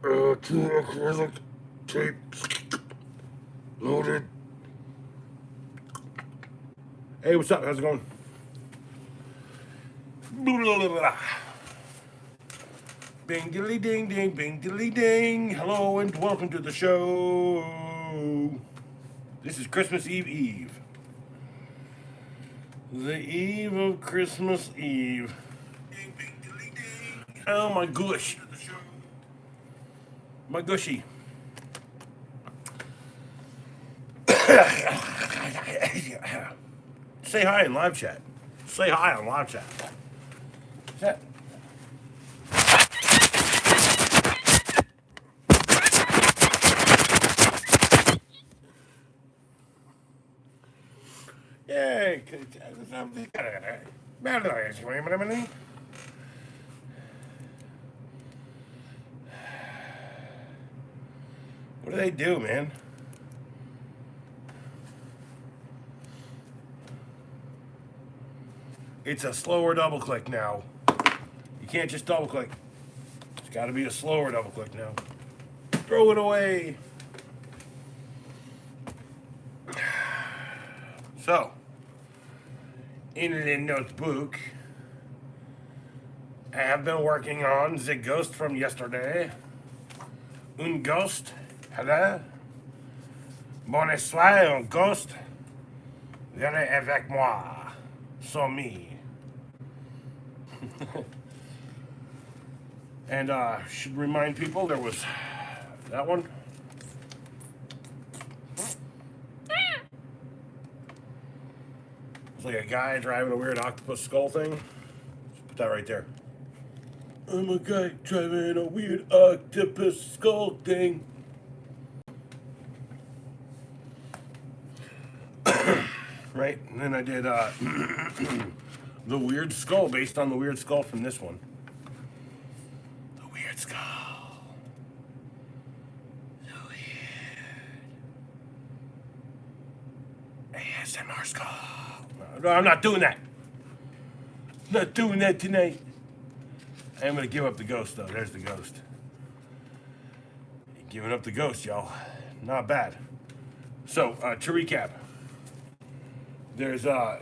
Two acrylic tape loaded. Hey, what's up? How's it going? Bing dilly ding ding, bing dilly ding. Hello and welcome to the show. This is Christmas Eve. The eve of Christmas Eve. Ding, bing dilly ding. Oh my gosh. My gushy. Say hi in live chat. Say hi on live chat. Chat. Yay. What do they do, man? It's a slower double click now. You can't just double click. It's got to be a slower double click now. Throw it away. So, in the notebook, I have been working on the ghost from yesterday. Un ghost. Hello. Bonsoir, un ghost. Venez avec moi. So me. And should remind people there was that one. It's like a guy driving a weird octopus skull thing. Just put that right there. I'm a guy driving a weird octopus skull thing. Right? And then I did the weird skull based on the weird skull from this one. The weird skull. The weird ASMR skull. No, I'm not doing that. Not doing that tonight. I am going to give up the ghost, though. There's the ghost. Giving up the ghost, y'all. Not bad. So, to recap. There's a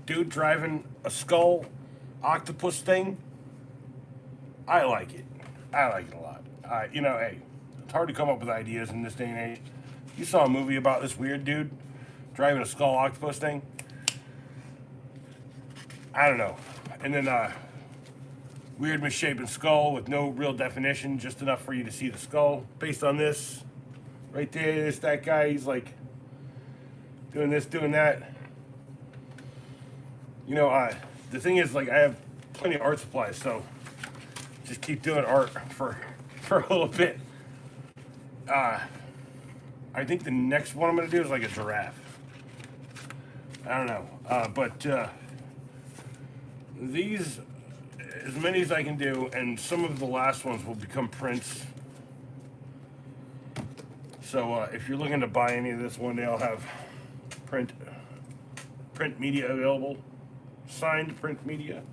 dude driving a skull octopus thing. I like it. I like it a lot. Hey, it's hard to come up with ideas in this day and age. You saw a movie about this weird dude driving a skull octopus thing. I don't know. And then weird misshapen skull with no real definition, just enough for you to see the skull. Based on this, right there, there's that guy. He's like doing this, doing that. The thing is, like, I have plenty of art supplies, so just keep doing art for a little bit. I think the next one I'm gonna do is like a giraffe. I don't know, but these, as many as I can do, and some of the last ones will become prints. So if you're looking to buy any of this one day, I'll have print media available, signed print media.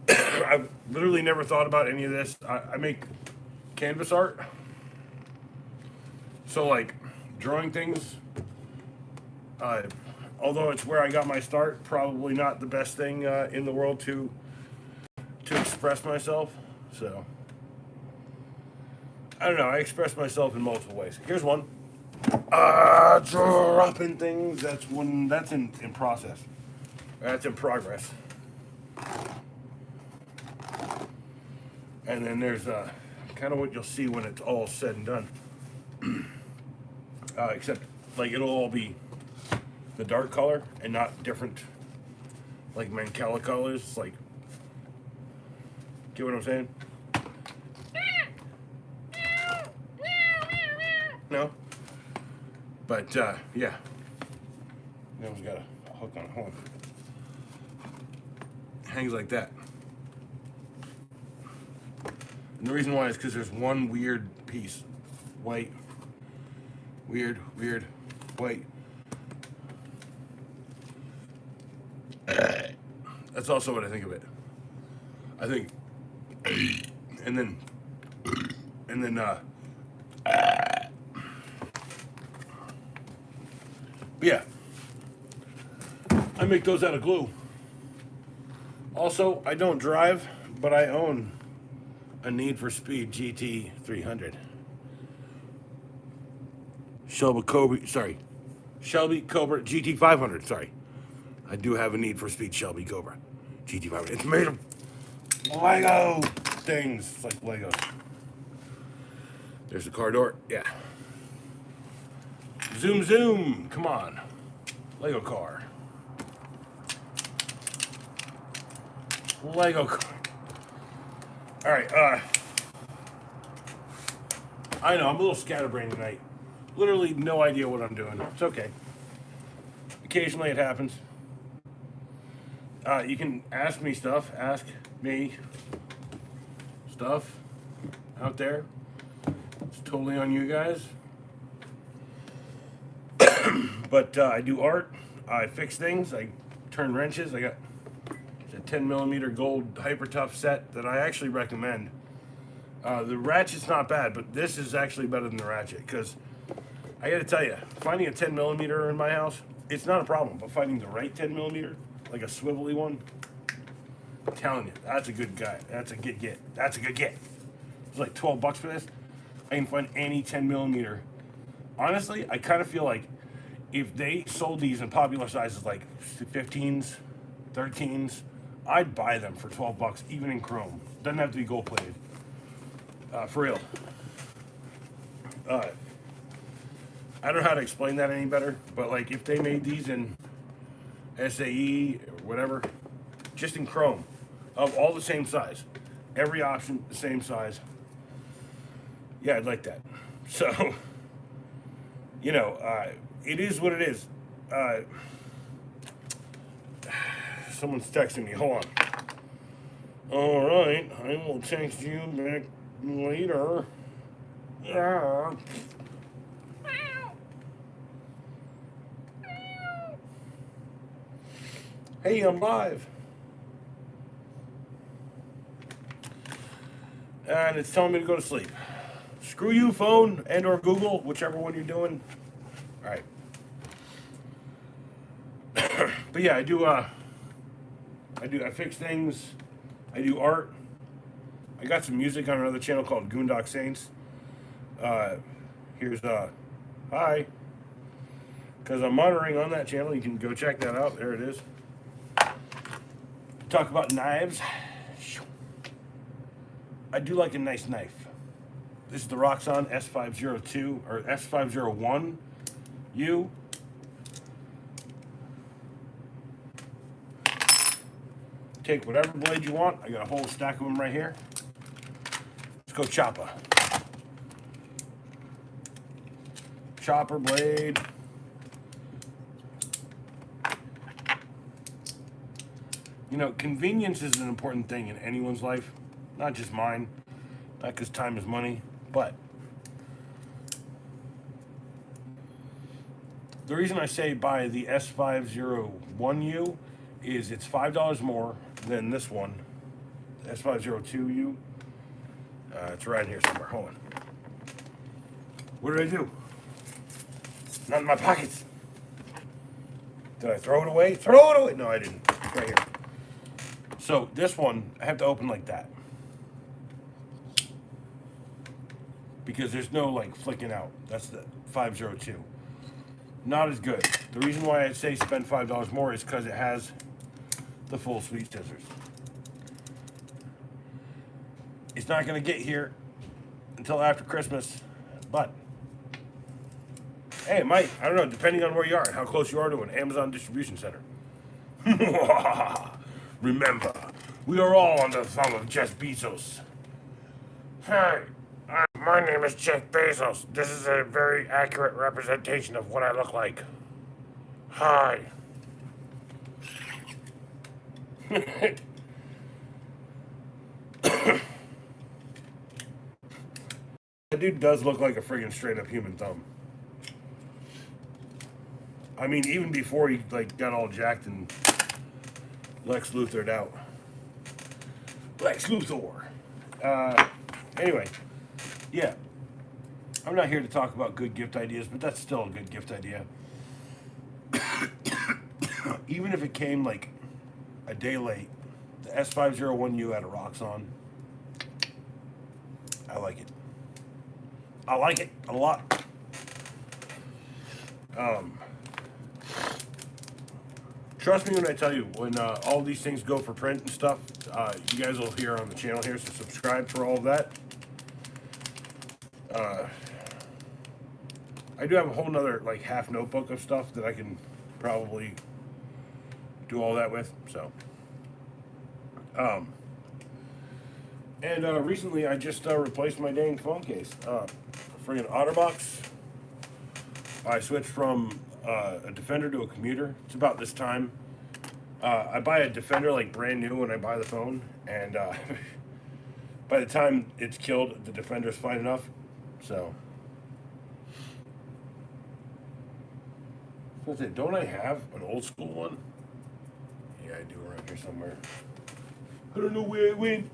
I've literally never thought about any of this. I make canvas art, so like drawing things, although it's where I got my start, probably not the best thing in the world to express myself. So I don't know, I express myself in multiple ways. Here's one. Dropping things. That's in process. That's in progress. And then there's kind of what you'll see when it's all said and done. Except like it'll all be the dark color and not different like Mancala colors. Like, get what I'm saying? No? But, yeah. That one's got a hook on it. Hold on. Hangs like that. And the reason why is because there's one weird piece. White. Weird, white. That's also what I think of it. I think and then, yeah, I make those out of glue. Also, I don't drive, but I own a Need for Speed GT 300. Shelby Cobra GT 500. Sorry, I do have a Need for Speed Shelby Cobra GT 500. It's made of Lego things. It's like Legos. There's the car door. Yeah. Zoom, zoom. Come on. Lego car. Lego car. All right. I know I'm a little scatterbrained tonight. Literally no idea what I'm doing. It's okay. Occasionally it happens. You can ask me stuff. Ask me stuff out there. It's totally on you guys. But I do art. I fix things. I turn wrenches. I got a 10mm gold Hyper Tough set that I actually recommend. The ratchet's not bad, but this is actually better than the ratchet because I got to tell you, finding a 10mm in my house, it's not a problem. But finding the right 10mm, like a swivelly one, I'm telling you, that's a good guy. That's a good get. That's a good get. It's like $12 for this. I can find any 10mm. Honestly, I kind of feel like if they sold these in popular sizes like 15s, 13s, I'd buy them for $12, even in chrome. Doesn't have to be gold plated. For real. I don't know how to explain that any better, but like if they made these in SAE or whatever, just in chrome, of all the same size, every option the same size, yeah, I'd like that. So, you know, it is what it is. Someone's texting me. Hold on. All right, I will text you back later. Yeah. Hey, I'm live. And it's telling me to go to sleep. Screw you, phone and or Google, whichever one you're doing. All right. But yeah, I fix things. I do art. I got some music on another channel called Goondock Saints. Here's hi. Because I'm monitoring on that channel. You can go check that out. There it is. Talk about knives. I do like a nice knife. This is the Roxxon S502 or S501U. Take whatever blade you want. I got a whole stack of them right here. Let's go chopper. Chopper blade. You know, convenience is an important thing in anyone's life, not just mine. Not because time is money, but the reason I say buy the S501U is it's $5 more than this one, the S502U. It's right in here somewhere. Hold on. What did I do? Not in my pockets. Did I throw it away? Throw it away! No, I didn't. It's right here. So this one, I have to open like that. Because there's no like flicking out. That's the 502. Not as good. The reason why I say spend $5 more is because it has the full sweet scissors. It's not going to get here until after Christmas, but hey, it might. I don't know, depending on where you are and how close you are to an Amazon distribution center. Remember, we are all on the thumb of Jeff Bezos. Hey, my name is Jeff Bezos. This is a very accurate representation of what I look like. Hi. That dude does look like a friggin' straight up human thumb. I mean, even before he like got all jacked and Lex Luthered out. Lex Luthor. Anyway, yeah. I'm not here to talk about good gift ideas, but that's still a good gift idea. Even if it came like a day late, the S501U out of Roxxon. I like it. I like it a lot. Trust me when I tell you, when all these things go for print and stuff, you guys will hear on the channel here, so subscribe for all of that. I do have a whole nother like half notebook of stuff that I can probably do all that with, so. And recently I just replaced my dang phone case. Friggin' OtterBox. I switched from a Defender to a Commuter. It's about this time. I buy a Defender like brand new when I buy the phone, and by the time it's killed, the Defender's fine enough. So, don't I have an old school one? Yeah, I do around here somewhere. I don't know where it went.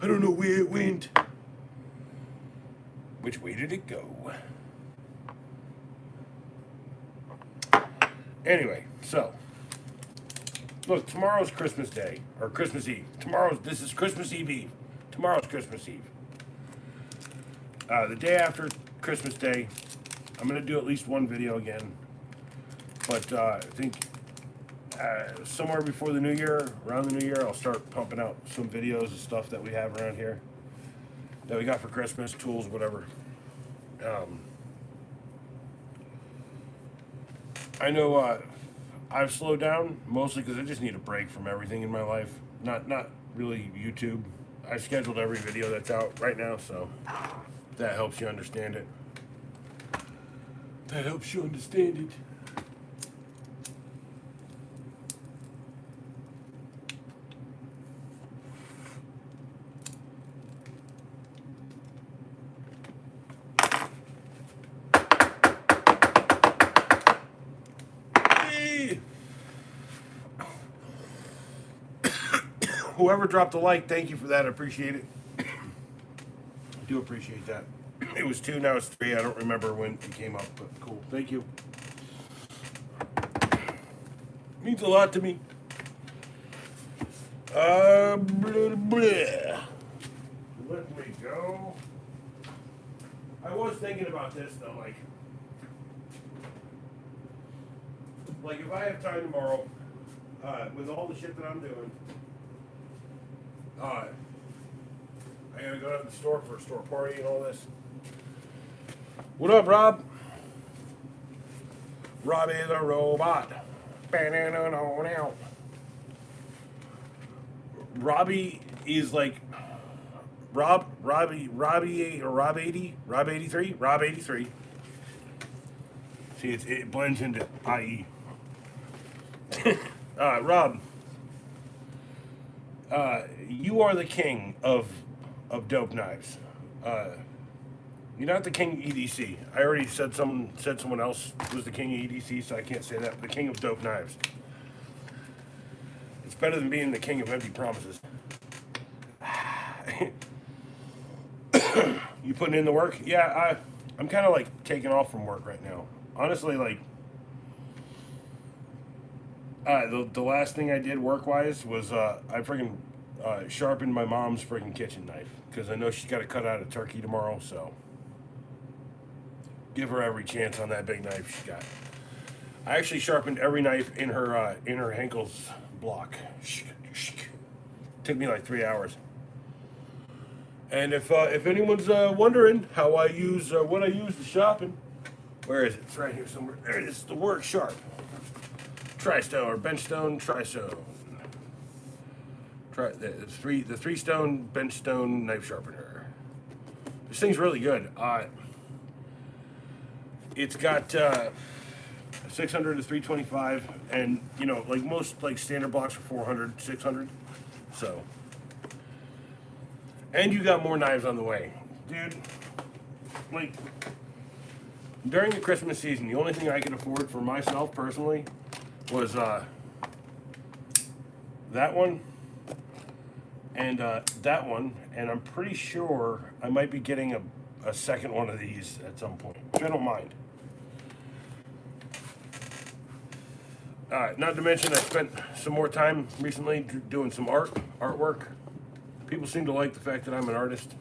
I don't know where it went. Which way did it go? Anyway, so look, tomorrow's Christmas Day or Christmas Eve. This is Christmas Eve. Tomorrow's Christmas Eve. The day after Christmas Day, I'm gonna do at least one video again. But I think somewhere before the new year, around the new year, I'll start pumping out some videos of stuff that we have around here that we got for Christmas, tools, whatever. I know I've slowed down mostly because I just need a break from everything in my life. Not really YouTube. I scheduled every video that's out right now, so that helps you understand it. That helps you understand it. Whoever dropped a like, thank you for that. I appreciate it. I do appreciate that. It was 2, now it's 3. I don't remember when it came up, but cool. Thank you. Means a lot to me. Blah, blah. Let me go. I was thinking about this though, like if I have time tomorrow, with all the shit that I'm doing, I gotta go out to the store for a store party and all this. What up, Rob? Robbie the robot. Robbie is like Robbie 83. See, it blends into IE. Rob, you are the king of dope knives. You're not the king of EDC. I already said someone else was the king of EDC, so I can't say that. The king of dope knives. It's better than being the king of empty promises. You putting in the work? Yeah, I'm kind of like taking off from work right now. Honestly, like the last thing I did work-wise was I freaking sharpened my mom's freaking kitchen knife because I know she's got to cut out a turkey tomorrow, so give her every chance on that big knife she got. I actually sharpened every knife in her Henkel's block. Took me like 3 hours. And if anyone's wondering how I use what I use to sharpen, where is it? It's right here somewhere. There it is. The Work Sharp Tri-Stone or Benchstone Tri-Stone. The 3-stone Benchstone knife sharpener. This thing's really good. It's got 600 to 325, and you know, like most like standard blocks are 400, 600. So, and you got more knives on the way, dude. Like during the Christmas season, the only thing I could afford for myself personally was that one and that one, and I'm pretty sure I might be getting a second one of these at some point, which I don't mind. Not to mention, I spent some more time recently doing some artwork. People seem to like the fact that I'm an artist,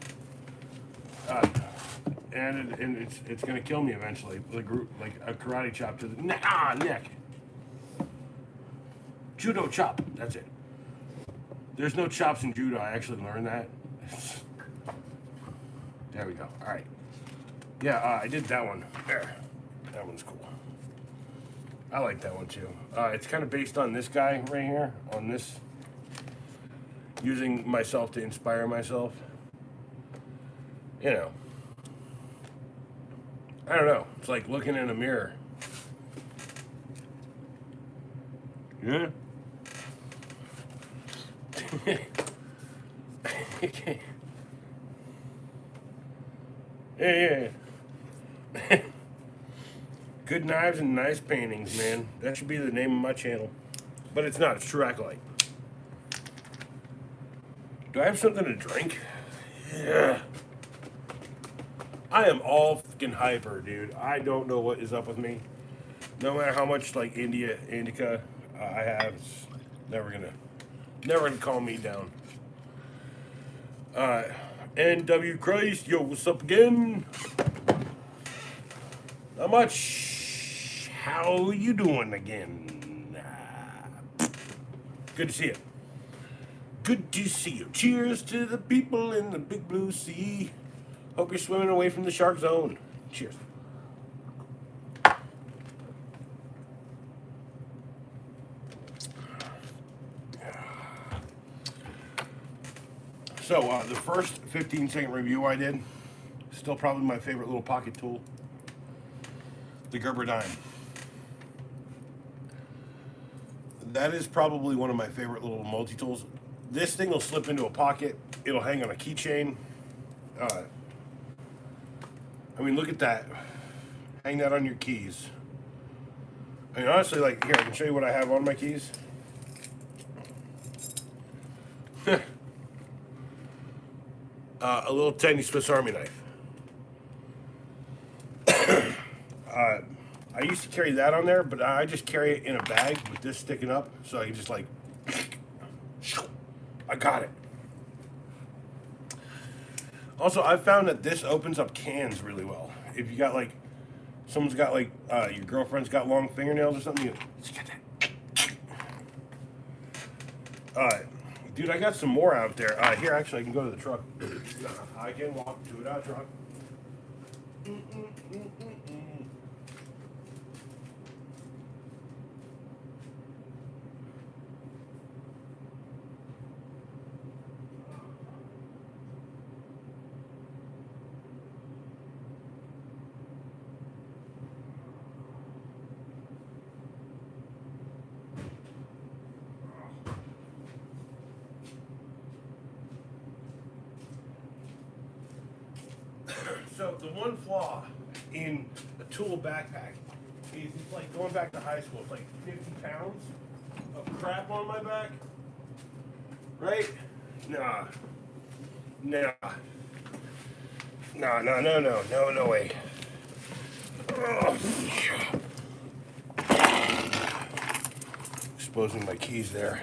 and it's gonna kill me eventually. Like a karate chop to the neck. Judo chop. That's it. There's no chops in judo. I actually learned that. There we go. All right. Yeah, I did that one. There. That one's cool. I like that one too. It's kind of based on this guy right here, on this, using myself to inspire myself. You know, I don't know. It's like looking in a mirror. Yeah. Yeah. Good knives and nice paintings, man. That should be the name of my channel. But it's not. It's True Acolyte. Do I have something to drink? Yeah. I am all fucking hyper, dude. I don't know what is up with me. No matter how much like indica I have, it's never gonna calm me down. NW Christ, yo, what's up again? Not much. How you doing again? Good to see you. Good to see you. Cheers to the people in the big blue sea. Hope you're swimming away from the shark zone. Cheers. So, the first 15-second review I did, still probably my favorite little pocket tool, the Gerber Dime. That is probably one of my favorite little multi-tools. This thing will slip into a pocket. It'll hang on a keychain. I mean, look at that. Hang that on your keys. I mean, honestly, like, here, I can show you what I have on my keys. A little tiny Swiss Army knife. I used to carry that on there, but I just carry it in a bag with this sticking up, so I can just like, I got it. Also, I've found that this opens up cans really well. If you got like, someone's got like, your girlfriend's got long fingernails or something, just get that. Dude, I got some more out there. Here, actually, I can go to the truck. I can walk to that truck. So the one flaw in a tool backpack is it's like going back to high school. It's like 50 pounds of crap on my back, right? Nah. No way. Oh. Exposing my keys there.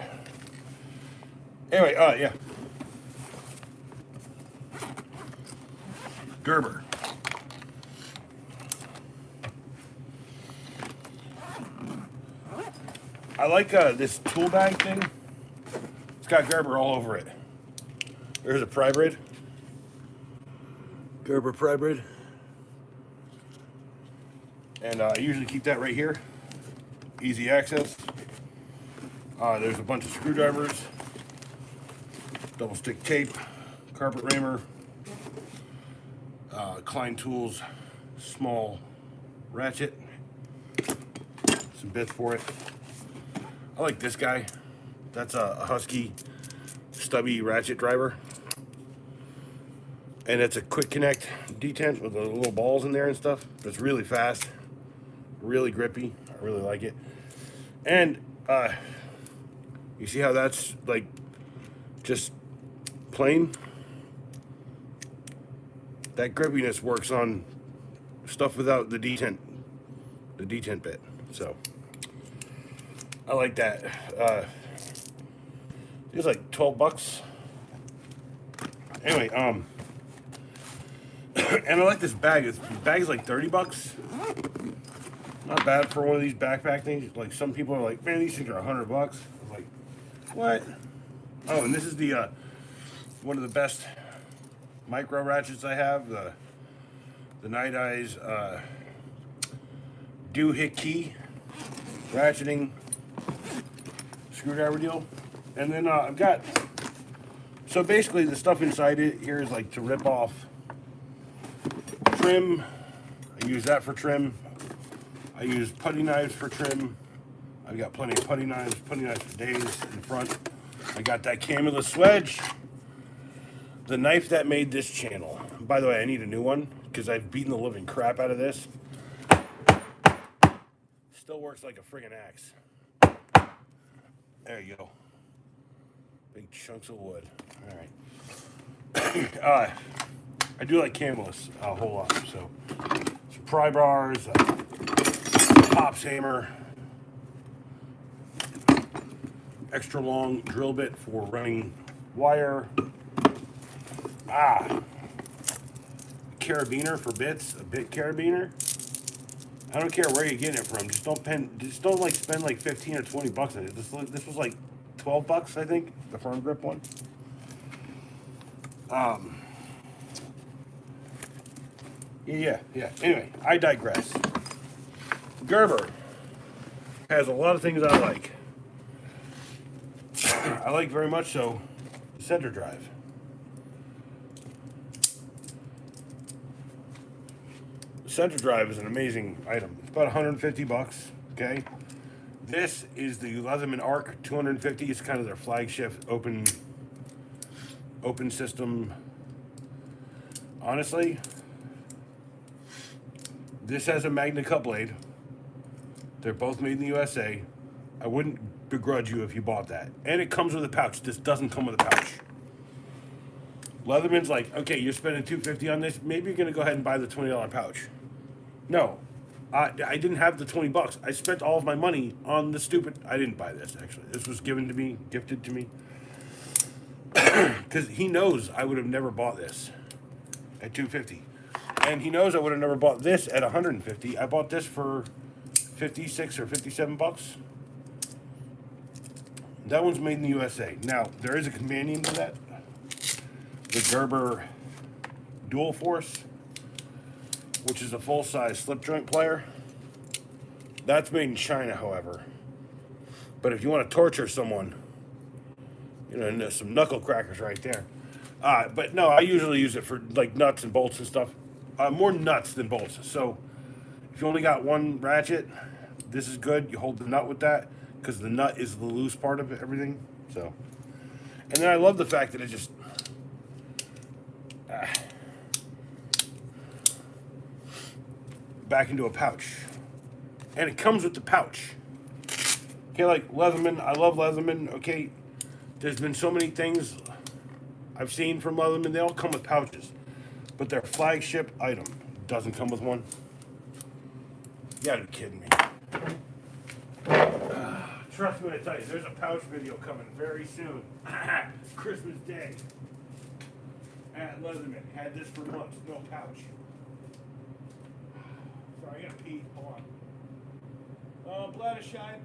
Anyway, yeah. Gerber. I like this tool bag thing. It's got Gerber all over it. There's a pry braid. Gerber pry braid. And I usually keep that right here. Easy access. There's a bunch of screwdrivers. Double stick tape. Carpet rammer. Klein Tools small ratchet, some bits for it. I like this guy. That's a Husky stubby ratchet driver, and it's a quick connect detent with the little balls in there and stuff. It's really fast, really grippy. I really like it. And you see how that's like just plain, that grippiness works on stuff without the detent bit. So I like that. It was like $12. Anyway, and I like this bag. This bag is like $30. Not bad for one of these backpack things. Like some people are like, man, these things are $100. I'm like, what? Oh, and this is the one of the best micro ratchets I have. The Night Eyes doohickey ratcheting screwdriver deal. And then I've got, so basically the stuff inside it here is like to rip off trim. I use that for trim. I use putty knives for trim. I've got plenty of putty knives for days in front. I got that Camulus wedge, the knife that made this channel. By the way, I need a new one because I've beaten the living crap out of this. Still works like a friggin' axe. There you go. Big chunks of wood. All right. I do like Camulus a whole lot. So some pry bars, Pops hammer, extra long drill bit for running wire. Carabiner for bits, a bit carabiner. I don't care where you're getting it from. Just don't like spend like 15 or 20 bucks on it. This was like $12, I think, the firm grip one. Yeah. Anyway, I digress. Gerber has a lot of things I like. I like very much so center drive. Center drive is an amazing item. It's about $150, okay? This is the Leatherman Arc 250. It's kind of their flagship open system. Honestly, this has a Magna Cut blade. They're both made in the USA. I wouldn't begrudge you if you bought that. And it comes with a pouch. This doesn't come with a pouch. Leatherman's like, okay, you're spending $250 on this. Maybe you're gonna go ahead and buy the $20 pouch. No, I didn't have the $20. I spent all of my money on the stupid. I didn't buy this actually. This was gifted to me, because he knows I would have never bought this at $250, and he knows I would have never bought this at $150. I bought this for $56 or $57. That one's made in the USA. Now there is a companion to that, the Gerber Dual Force, which is a full-size slip joint plier. That's made in China, however. But if you want to torture someone, you know, and there's some knuckle crackers right there. But no, I usually use it for like nuts and bolts and stuff. More nuts than bolts. So if you only got one ratchet, this is good. You hold the nut with that because the nut is the loose part of everything. So, and then I love the fact that it just back into a pouch, and it comes with the pouch. Okay, like Leatherman, I love Leatherman. Okay, there's been so many things I've seen from Leatherman. They all come with pouches, but their flagship item doesn't come with one. You gotta be kidding me. Trust me when I tell you, there's a pouch video coming very soon. Christmas Day at Leatherman. Had this for months, no pouch. Sorry, I gotta pee. Hold on. Bladder shy.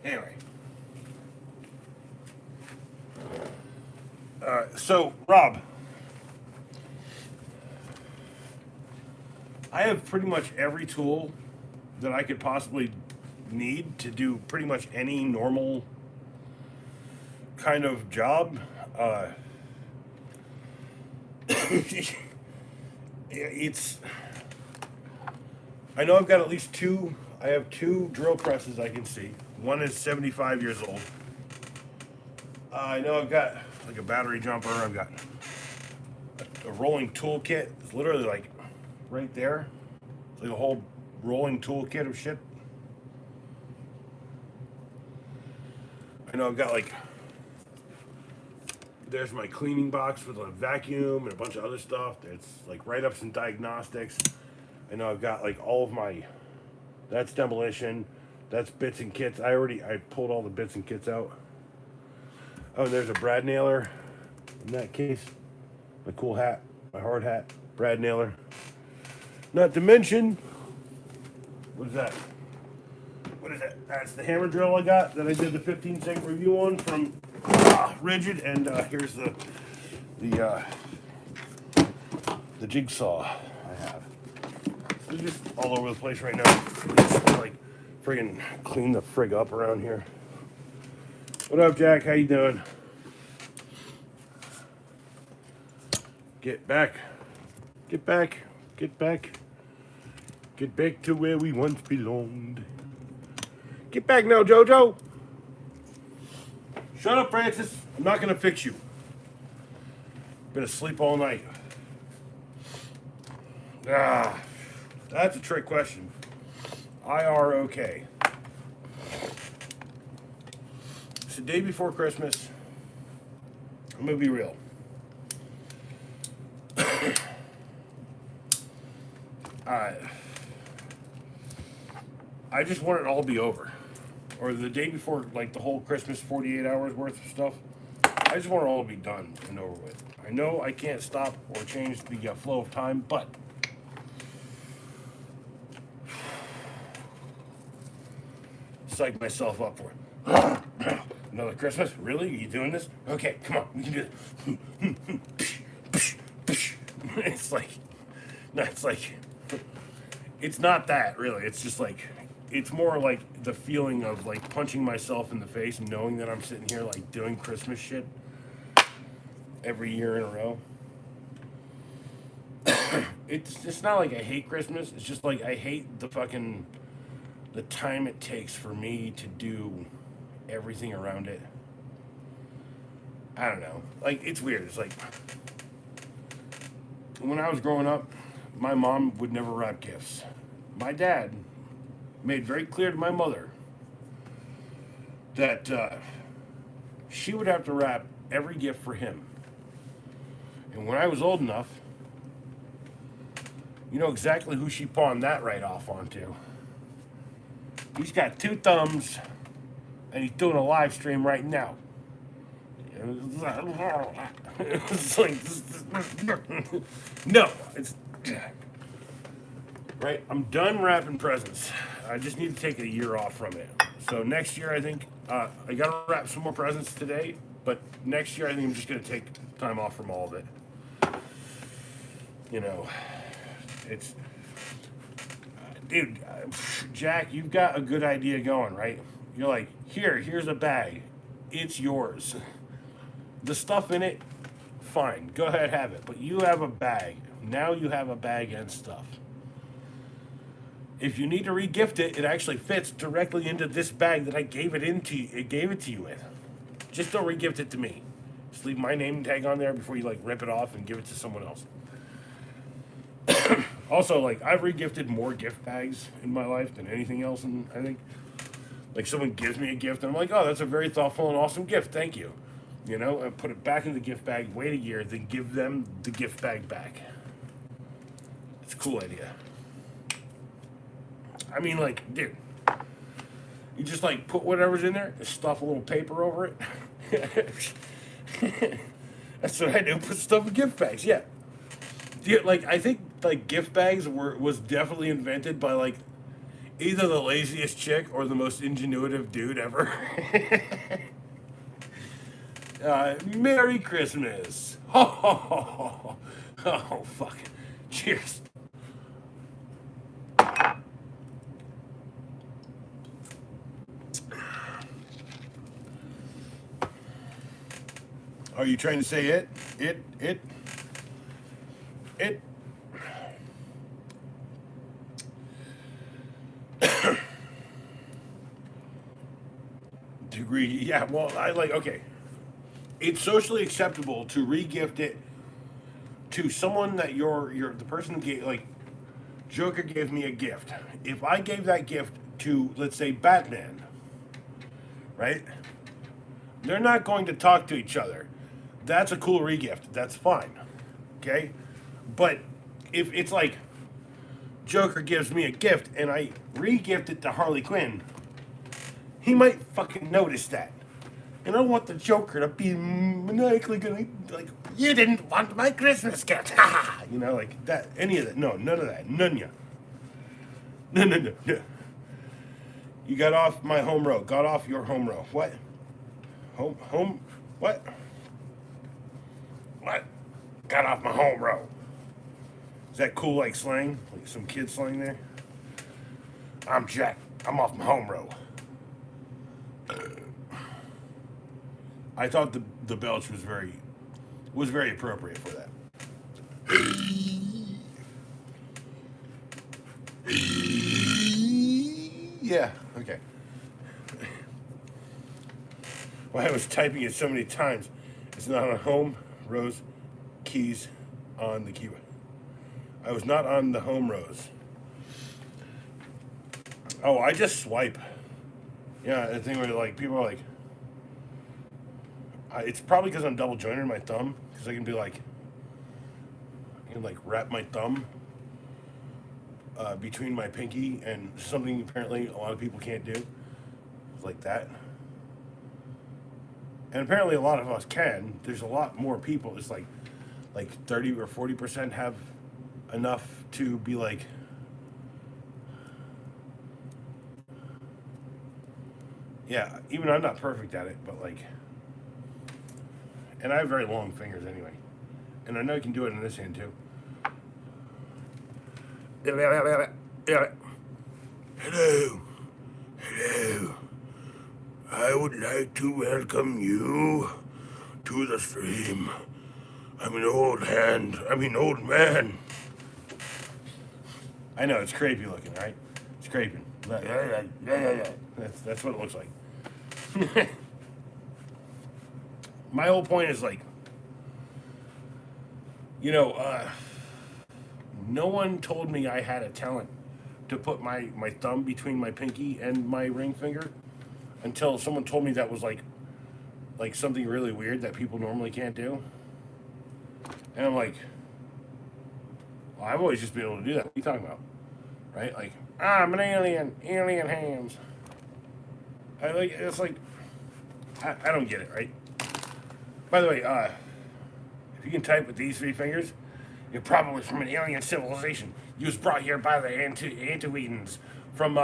Anyway. So, Rob, I have pretty much every tool that I could possibly need to do pretty much any normal kind of job. it's. I know I've got at least two. I have two drill presses I can see. One is 75 years old. I know I've got like a battery jumper. I've got a rolling toolkit. It's literally like right there. It's like a whole rolling toolkit of shit. I know I've got like, there's my cleaning box with a vacuum and a bunch of other stuff. It's like write-ups and diagnostics. I know I've got like all of my, that's demolition, that's bits and kits. I pulled all the bits and kits out. Oh, and there's a brad nailer in that case. My cool hat, my hard hat, brad nailer. Not to mention, what is that? What is that? That's the hammer drill I got that I did the 15-second review on from Rigid, and here's the jigsaw I have. So they're just all over the place right now. Just like friggin' clean the frig up around here. What up, Jack? How you doing? Get back. Get back. Get back. Get back to where we once belonged. Get back now, Jojo. Shut up, Francis. I'm not gonna fix you. Been asleep all night. That's a trick question. IROK. It's the day before Christmas. I'm gonna be real. I just want it all to be over. Or the day before, like the whole Christmas 48 hours worth of stuff. I just want it all to be done and over with. I know I can't stop or change the flow of time, but psych myself up for it. Another Christmas? Really? Are you doing this? Okay, come on, we can do this. It's like, no, it's like, it's not that really. It's just like, it's more like the feeling of like punching myself in the face and knowing that I'm sitting here like doing Christmas shit every year in a row. It's not like I hate Christmas. It's just like I hate the time it takes for me to do everything around it. I don't know. Like, it's weird. It's like, when I was growing up, my mom would never wrap gifts. My dad made very clear to my mother that she would have to wrap every gift for him. And when I was old enough, you know exactly who she pawned that right off onto. He's got two thumbs, and he's doing a live stream right now. It's like, no, it's right. I'm done wrapping presents. I just need to take a year off from it. So next year, I think I gotta wrap some more presents today. But next year, I think I'm just gonna take time off from all of it. You know, it's, dude, Jack, you've got a good idea going, right? You're like, here's a bag. It's yours. The stuff in it, fine, go ahead, have it. But you have a bag. Now you have a bag and stuff. If you need to re-gift it, it actually fits directly into this bag that I gave it to you with. Just don't re-gift it to me. Just leave my name tag on there before you like rip it off and give it to someone else. Also, like, I've re-gifted more gift bags in my life than anything else, and I think, like, someone gives me a gift, and I'm like, oh, that's a very thoughtful and awesome gift, thank you. You know, I put it back in the gift bag, wait a year, then give them the gift bag back. It's a cool idea. I mean, like, dude, you just, like, put whatever's in there, just stuff a little paper over it. That's what I do, put stuff in gift bags, yeah. Dude, like, I think, like, gift bags was definitely invented by, like, either the laziest chick or the most ingenuitive dude ever. Merry Christmas. Oh, fuck. Cheers. Are you trying to say it? It? It degree, yeah. Well, I like okay. It's socially acceptable to regift it to someone that you're the person who gave like Joker gave me a gift. If I gave that gift to, let's say, Batman, right? They're not going to talk to each other. That's a cool regift. That's fine. Okay? But if it's like Joker gives me a gift and I regift it to Harley Quinn, he might fucking notice that. And I don't want the Joker to be maniacally gonna like, you didn't want my Christmas gift, ha! You know, like that. Any of that? No, none of that. None ya. No, no, no, no. You got off my home row. Got off your home row. What? Home? What? What? Got off my home row. Is that cool, like slang? Like some kid slang there? I'm Jack. I'm off my home row. I thought the belch was very appropriate for that. Yeah, okay. Well, I was typing it so many times. It's not on home, rows, keys on the keyboard. I was not on the home rows. Oh, I just swipe. Yeah, the thing where like people are like, it's probably because I'm double jointed in my thumb, because I can be like, I can like wrap my thumb between my pinky and something apparently a lot of people can't do, like that. And apparently a lot of us can. There's a lot more people. It's like 30 or 40% have enough to be like, yeah, even I'm not perfect at it, but like, and I have very long fingers anyway. And I know you can do it in this hand too. Hello. Hello. I would like to welcome you to the stream. I'm an old man. I know, it's creepy looking, right? It's creepy. That's what it looks like. My whole point is like, you know, no one told me I had a talent to put my thumb between my pinky and my ring finger until someone told me that was like something really weird that people normally can't do. And I'm like, well, I've always just been able to do that. What are you talking about? Right? Like, I'm an alien hands. It's like, I don't get it, right? By the way, if you can type with these three fingers, you're probably from an alien civilization. You was brought here by the Antiwedens from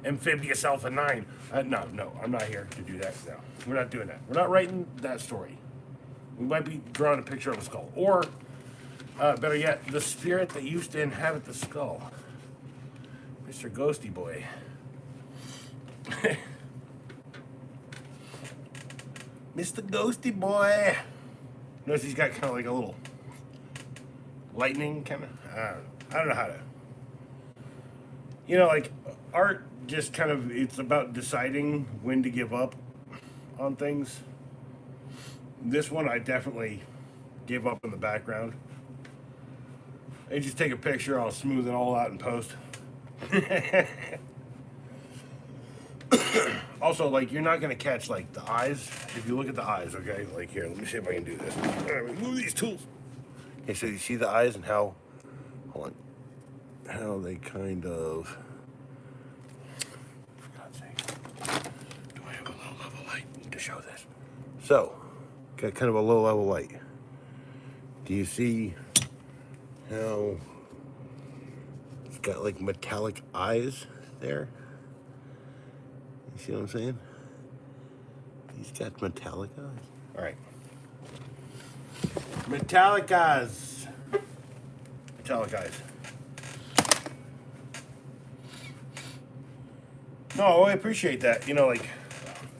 Amphibious Alpha 9. No, I'm not here to do that. No, we're not doing that. We're not writing that story. We might be drawing a picture of a skull. Or, better yet, the spirit that used to inhabit the skull. Mr. Ghosty Boy. Mr. Ghosty Boy. Notice he's got kind of like a little lightning kind of. I don't know how to. You know, like art just kind of, it's about deciding when to give up on things. This one I definitely gave up in the background. I just take a picture, I'll smooth it all out in post. Also, like, you're not gonna catch like the eyes if you look at the eyes, okay? Like here, let me see if I can do this. Move these tools. Okay, so you see the eyes and how, hold on, how they kind of, for God's sake, do I have a low level light to show this? So, got kind of a low level light. Do you see how it's got like metallic eyes there? You see what I'm saying? He's got metallic eyes. All right. Metallic eyes. Metallic eyes. No, I appreciate that. You know, like,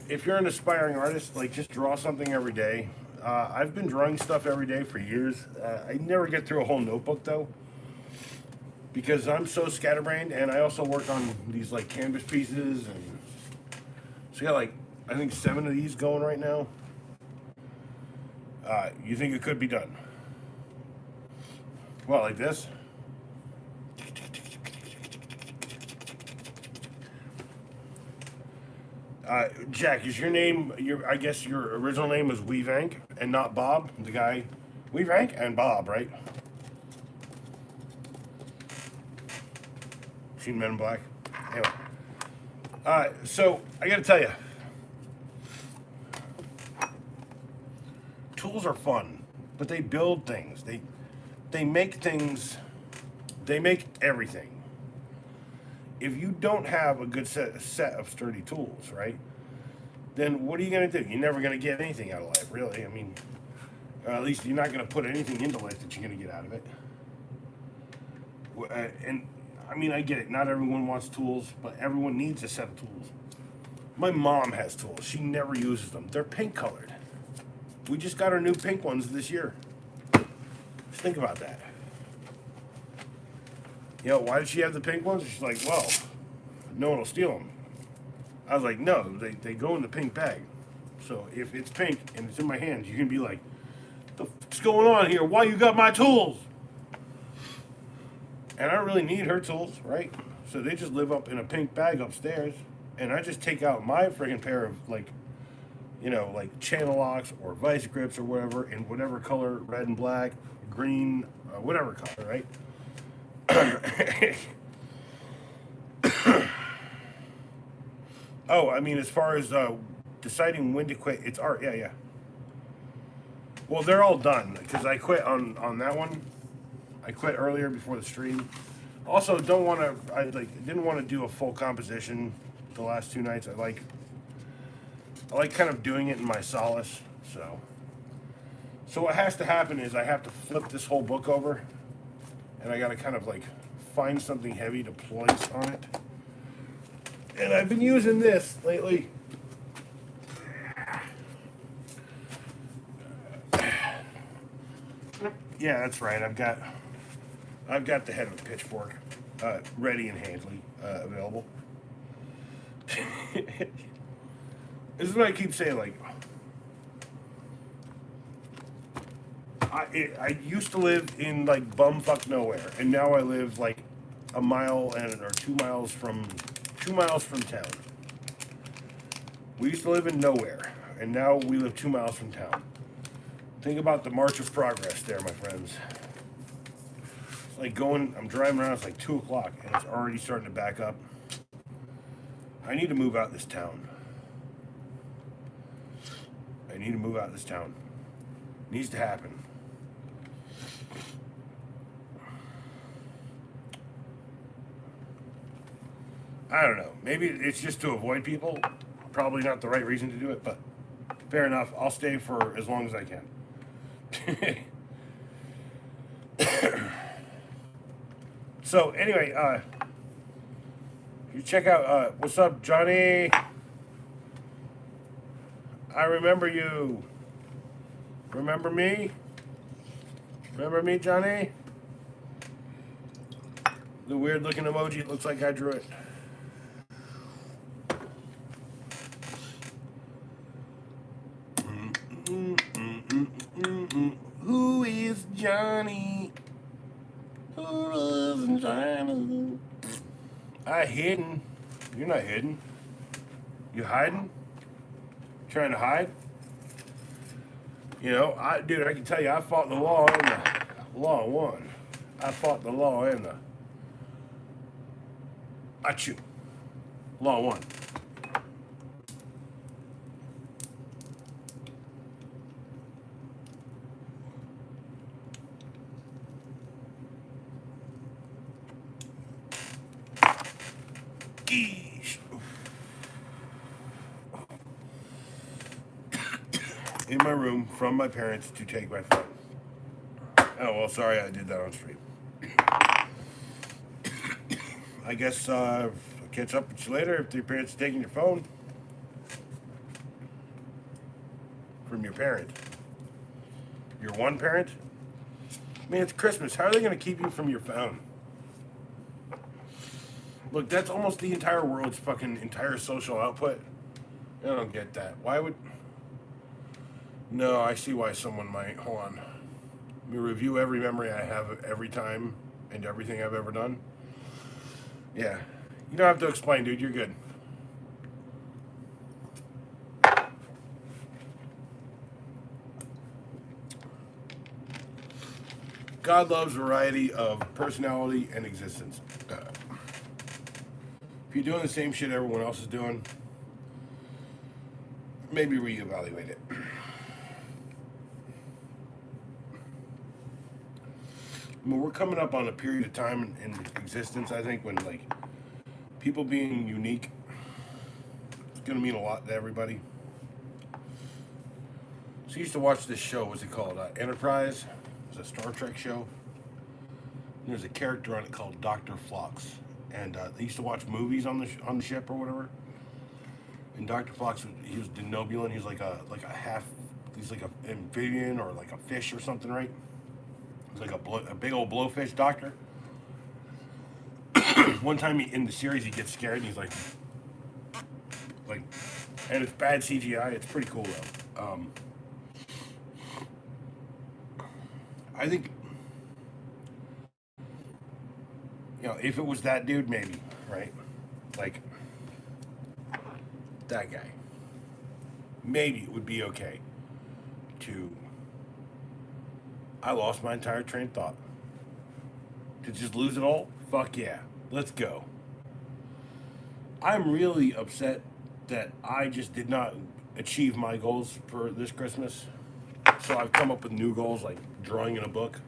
if you're an aspiring artist, like, just draw something every day. I've been drawing stuff every day for years. I never get through a whole notebook though, because I'm so scatterbrained, and I also work on these like canvas pieces, and so I got like I think 7 of these going right now. You think it could be done? Well, like this. Jack, is your name? I guess your original name was Weavank and not Bob. The guy, Weavank and Bob, right? Seen Men in Black. Anyway, so I got to tell you, tools are fun, but they build things. They make things. They make everything. If you don't have a good set of sturdy tools, right, then what are you going to do? You're never going to get anything out of life, really. I mean, at least you're not going to put anything into life that you're going to get out of it. And I mean, I get it. Not everyone wants tools, but everyone needs a set of tools. My mom has tools. She never uses them. They're pink colored. We just got our new pink ones this year. Just think about that. You know, why did she have the pink ones? She's like, well, no one will steal them. I was like, no, they go in the pink bag. So if it's pink and it's in my hands, you can be like, what's going on here? Why you got my tools? And I don't really need her tools, right? So they just live up in a pink bag upstairs. And I just take out my friggin' pair of, like, you know, like channel locks or vice grips or whatever in whatever color, red and black, green, whatever color, right? Oh, I mean, as far as deciding when to quit, it's art. Yeah. Well, they're all done because I quit on that one. I quit earlier before the stream. Also, didn't want to do a full composition the last 2 nights. I like kind of doing it in my solace. So what has to happen is I have to flip this whole book over, and I got to kind of like find something heavy to place on it. And I've been using this lately. Yeah, that's right. I've got the head of a pitchfork ready and handily available. This is what I keep saying. Like, I used to live in like bumfuck nowhere, and now I live like a mile or 2 miles from 2 miles from town. We used to live in nowhere, and now we live 2 miles from town. Think about the march of progress there, my friends. It's like I'm driving around, it's like 2 o'clock, and it's already starting to back up. I need to move out this town. It needs to happen. I don't know. Maybe it's just to avoid people. Probably not the right reason to do it, but fair enough. I'll stay for as long as I can. So anyway, you check out what's up, Johnny? I remember you. Remember me? Remember me, Johnny? The weird looking emoji, it looks like I drew it. Who is Johnny? Who is Johnny? I hidden. You're not hidden. You hiding? Trying to hide? You know, dude, I can tell you, I fought the law and the law won. I fought the law and the achoo. Law won. Geesh. In my room from my parents to take my phone. Oh, well, sorry I did that on stream. I guess I'll catch up with you later if your parents are taking your phone from your parent. You're one parent? Man, it's Christmas. How are they going to keep you from your phone? Look, that's almost the entire world's fucking entire social output. I don't get that. Why would... No, I see why someone might. Hold on. Let me review every memory I have every time and everything I've ever done. Yeah. You don't have to explain, dude. You're good. God loves variety of personality and existence. If you're doing the same shit everyone else is doing, maybe reevaluate it. I mean, we're coming up on a period of time in existence, I think, when like people being unique is gonna mean a lot to everybody. So I used to watch this show. What's it called? Enterprise. It was a Star Trek show. And there's a character on it called Dr. Phlox, and they used to watch movies on the ship or whatever. And Dr. Phlox, he was Denobulan. He's like a half. He's like an amphibian or like a fish or something, right? He's like a big old blowfish doctor. One time in the series, he gets scared and he's like, and it's bad CGI. It's pretty cool though. I think, you know, if it was that dude, maybe, right? Like that guy, maybe it would be okay to. I lost my entire train of thought. To just lose it all? Fuck yeah. Let's go. I'm really upset that I just did not achieve my goals for this Christmas. So I've come up with new goals like drawing in a book.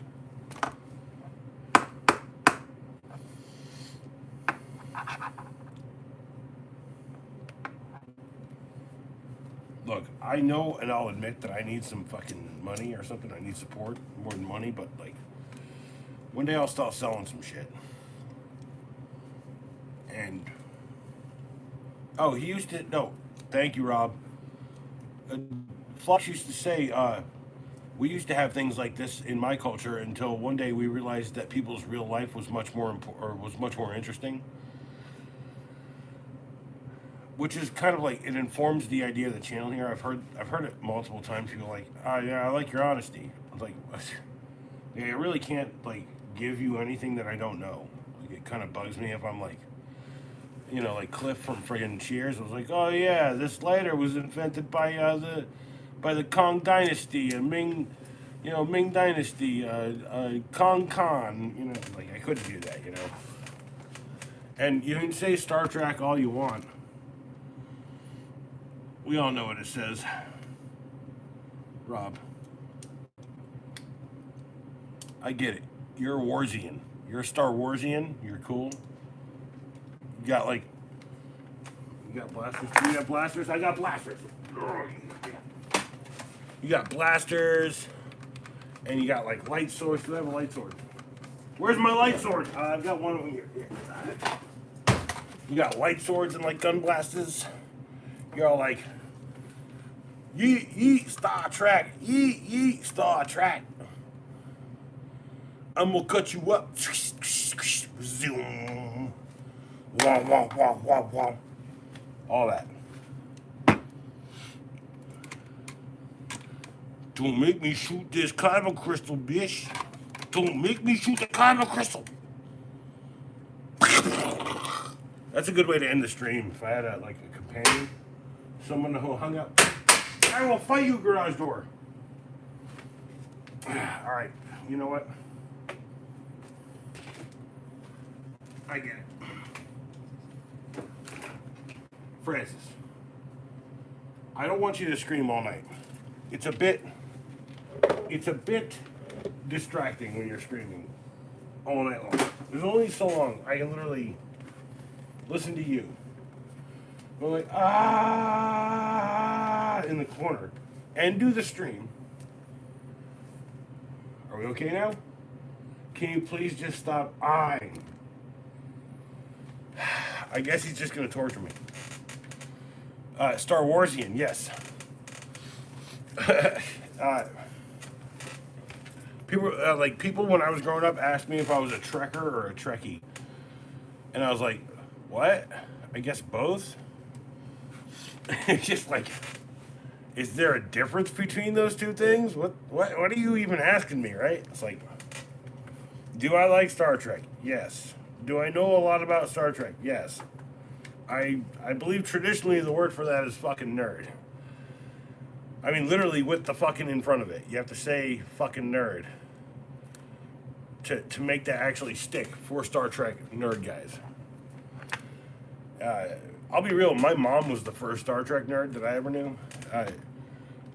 Look, I know and I'll admit that I need some fucking money or something. I need support more than money, but like one day I'll start selling some shit. And oh, he used to no, thank you, Rob. Flops used to say, we used to have things like this in my culture until one day we realized that people's real life was much more interesting. Which is kind of like it informs the idea of the channel here. I've heard it multiple times. People are like, oh yeah, I like your honesty. I'm like, yeah, I really can't like give you anything that I don't know. Like it kind of bugs me if I'm like, you know, like Cliff from friggin' Cheers. I was like, oh yeah, this lighter was invented by the Kong Dynasty and Ming Dynasty, Kong Khan. You know, like I couldn't do that, you know. And you can say Star Trek all you want. We all know what it says. Rob. I get it. You're a Warsian. You're a Star Warsian. You're cool. You got blasters. You got blasters? I got blasters. You got blasters. And you got like light swords. Do I have a light sword? Where's my light sword? I've got one of them here. You got light swords and like gun blasters. You're all like, yeet, yeet, Star Trek. Yeet, yeet, Star Trek. I'm gonna cut you up. Zoom. Wah, wah, wah, wah, wah. All that. Don't make me shoot this kyber crystal, bitch. Don't make me shoot the kyber crystal. That's a good way to end the stream. If I had a companion, someone who hung up, I will fight you, garage door. All right, you know what? I get it. Francis, I don't want you to scream all night. It's a bit distracting when you're screaming all night long. There's only so long I can literally listen to you. Go like, ah, in the corner and do the stream. Are we okay now? Can you please just stop eyeing? I guess he's just gonna torture me. Star Warsian, yes. People when I was growing up asked me if I was a Trekker or a Trekkie, and I was like, what? I guess both. It's just like, is there a difference between those two things? What are you even asking me, right? It's like, do I like Star Trek? Yes. Do I know a lot about Star Trek? Yes. I believe traditionally the word for that is fucking nerd. I mean, literally with the fucking in front of it. You have to say fucking nerd to make that actually stick for Star Trek nerd guys. I'll be real. My mom was the first Star Trek nerd that I ever knew.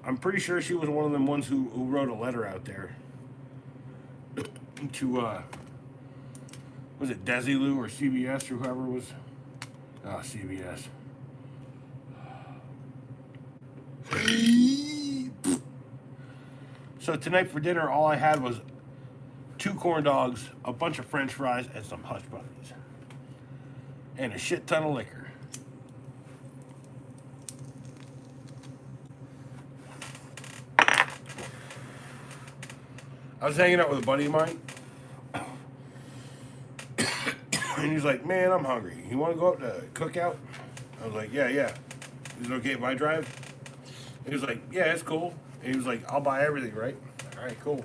I'm pretty sure she was one of them ones who wrote a letter out there to was it Desilu or CBS or whoever was? Oh, CBS. So tonight for dinner, all I had was 2 corn dogs, a bunch of French fries, and some hush puppies, and a shit ton of liquor. I was hanging out with a buddy of mine, and he's like, "Man, I'm hungry. You want to go up to Cookout?" I was like, "Yeah, yeah." Is it okay if I drive? He was like, "Yeah, it's cool." And he was like, "I'll buy everything, right?" All right, cool.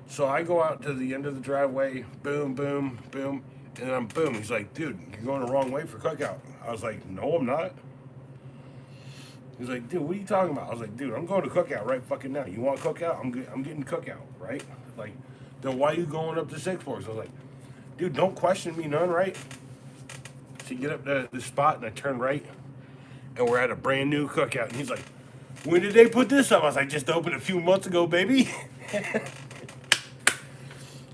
So I go out to the end of the driveway, boom, boom, boom, and then boom. He's like, "Dude, you're going the wrong way for Cookout." I was like, "No, I'm not." He's like, "Dude, what are you talking about?" I was like, "Dude, I'm going to Cookout right fucking now. You want Cookout? I'm getting Cookout, right?" Like, then why are you going up to Six Flags? I was like, "Dude, don't question me none, right?" So you get up to the spot and I turn right, and we're at a brand new Cookout. And he's like, "When did they put this up?" I was like, "Just opened a few months ago, baby."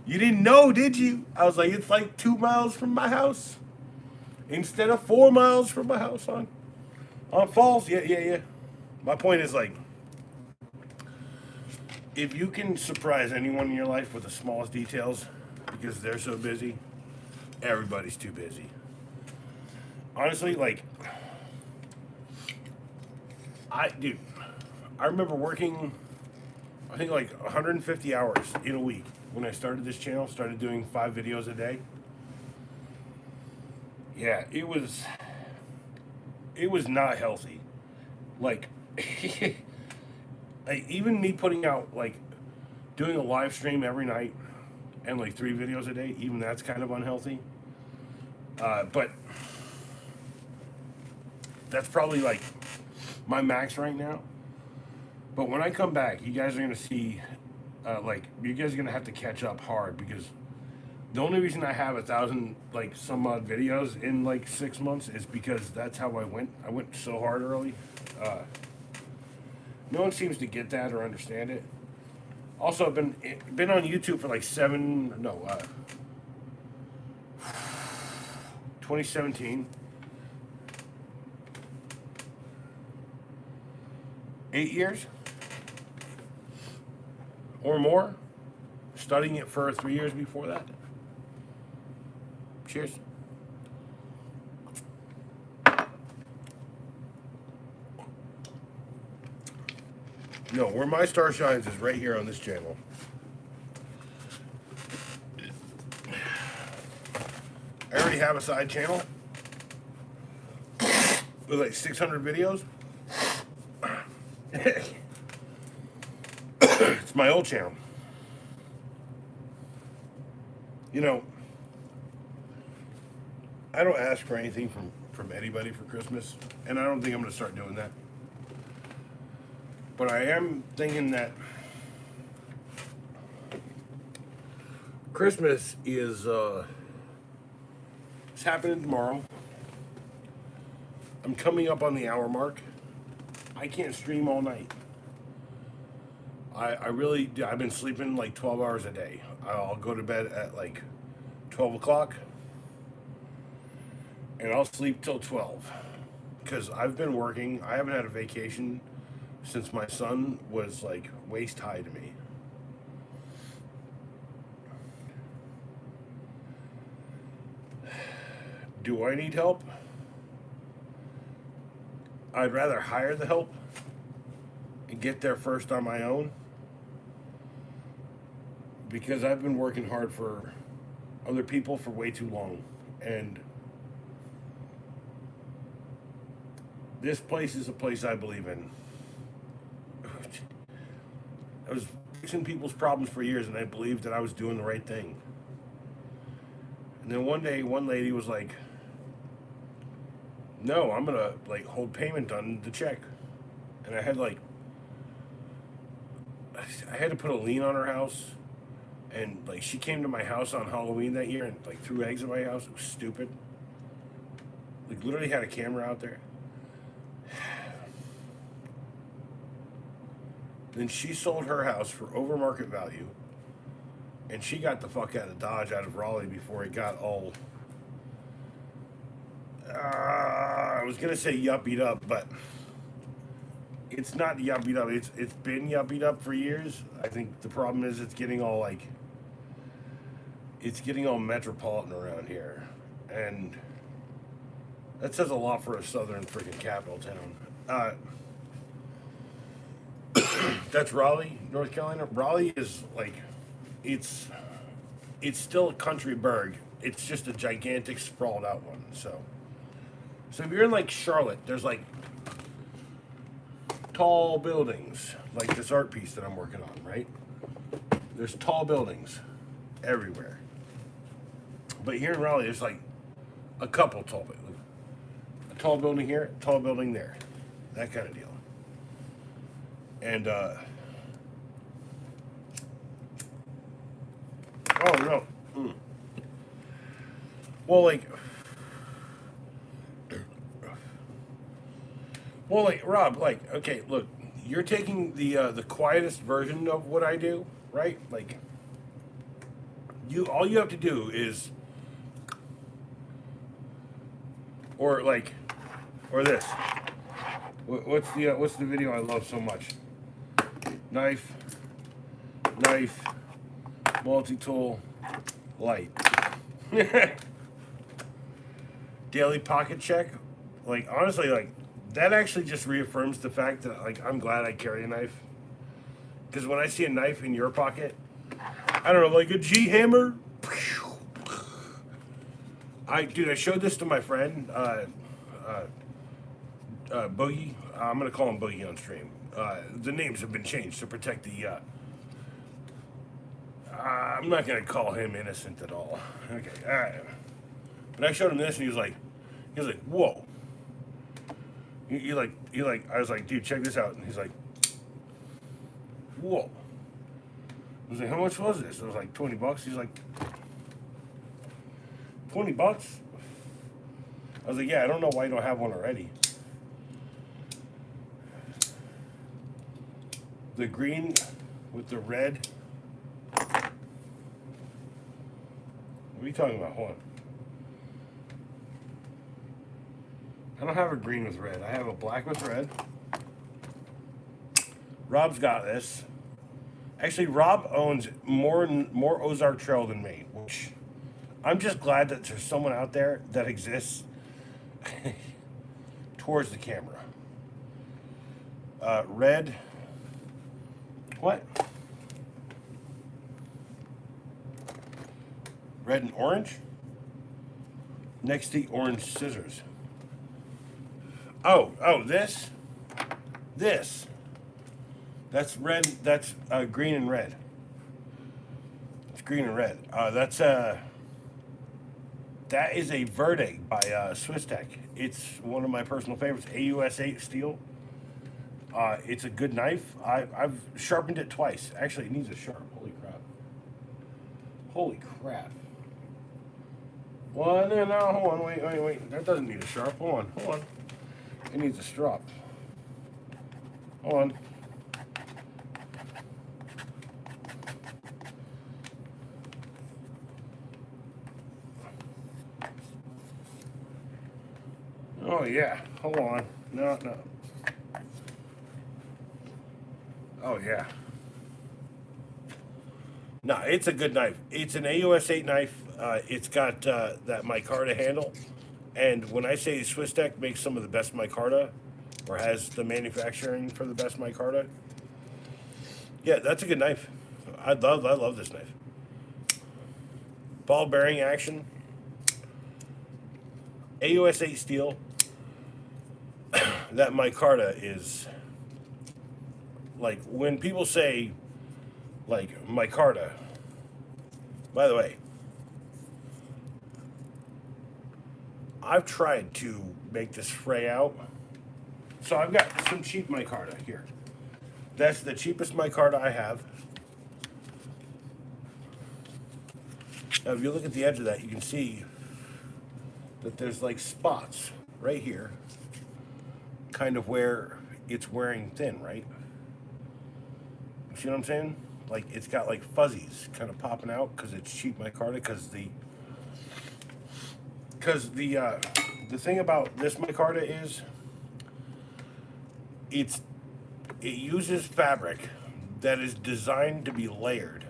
You didn't know, did you? I was like, "It's like 2 miles from my house instead of 4 miles from my house on Falls." Yeah, yeah, yeah. My point is like, if you can surprise anyone in your life with the smallest details because they're so busy, everybody's too busy. Honestly, like, dude, I remember working, I think like 150 hours in a week when I started this channel, started doing 5 videos a day. Yeah, it was not healthy. Like, like even me putting out like doing a live stream every night and like 3 videos a day, even that's kind of unhealthy. But that's probably like my max right now. But when I come back, you guys are gonna see, like, you guys are gonna have to catch up hard because the only reason I have 1,000 like some odd videos in like 6 months is because that's how I went. I went so hard early. No one seems to get that or understand it. Also, I've been on YouTube for like 2017, 8 years or more. Studying it for 3 years before that. Cheers. No, where my star shines is right here on this channel. I already have a side channel with like 600 videos. It's my old channel. You know, I don't ask for anything from anybody for Christmas, and I don't think I'm going to start doing that. But I am thinking that Christmas is it's happening tomorrow. I'm coming up on the hour mark. I can't stream all night. I've been sleeping like 12 hours a day. I'll go to bed at like 12 o'clock and I'll sleep till 12 because I've been working. I haven't had a vacation since my son was like waist high to me. Do I need help? I'd rather hire the help and get there first on my own because I've been working hard for other people for way too long. And this place is a place I believe in. I was fixing people's problems for years, and I believed that I was doing the right thing. And then one day, one lady was like, "No, I'm gonna like hold payment on the check," and I had to put a lien on her house, and like she came to my house on Halloween that year and like threw eggs at my house. It was stupid. Like literally had a camera out there. Then she sold her house for over market value, and she got the fuck out of Dodge, out of Raleigh, before it got all. I was gonna say yuppied up, but it's not yuppied up. It's been yuppied up for years. I think the problem is it's getting all metropolitan around here, and that says a lot for a southern freaking capital town. That's Raleigh, North Carolina. Raleigh is like, it's still a country burg. It's just a gigantic sprawled out one. So if you're in like Charlotte, there's like tall buildings, like this art piece that I'm working on, right? There's tall buildings everywhere. But here in Raleigh, there's like a couple tall buildings. A tall building here, a tall building there. That kind of deal. And, oh no. Well, Rob, okay, look, you're taking the quietest version of what I do, right? Like, all you have to do is, or this. What's the video I love so much? Knife, multi-tool, light. Daily pocket check. Like, honestly, like, that actually just reaffirms the fact that, like, I'm glad I carry a knife. Because when I see a knife in your pocket, I don't know, like a G-hammer. I showed this to my friend, Boogie. I'm going to call him Boogie on stream. The names have been changed to protect the, I'm not going to call him innocent at all. Okay, all right. But I showed him this, and he was like, whoa. He I was like, dude, check this out. And he's like, whoa. I was like, how much was this? It was like $20. He's like, $20? I was like, yeah, I don't know why you don't have one already. The green with the red. What are you talking about? Hold on. I don't have a green with red. I have a black with red. Rob's got this. Actually, Rob owns more Ozark Trail than me, which I'm just glad that there's someone out there that exists towards the camera. Red. What? Red and orange? Next to the orange scissors. Oh, this? This. That's red, that's green and red. It's green and red. That is a Verde by Swisstech. It's one of my personal favorites, AUS8 steel. It's a good knife. I've sharpened it twice. Actually, it needs a sharp. Holy crap. Holy crap. Well, no, hold on, wait. That doesn't need a sharp. Hold on. It needs a strop. Hold on. Oh, yeah. Hold on. No. Oh, yeah. No, it's a good knife. It's an AUS8 knife. It's got that micarta handle. And when I say Swisstech makes some of the best micarta, or has the manufacturing for the best micarta, yeah, that's a good knife. I love this knife. ball bearing action, AUS 8 steel. That micarta is like when people say like micarta. By the way, I've tried to make this fray out. So I've got some cheap micarta here. That's the cheapest micarta I have. Now, if you look at the edge of that, you can see that there's like spots right here, kind of where it's wearing thin, right? You see what I'm saying? Like it's got like fuzzies kind of popping out because it's cheap micarta. Because the thing about this micarta is it uses fabric that is designed to be layered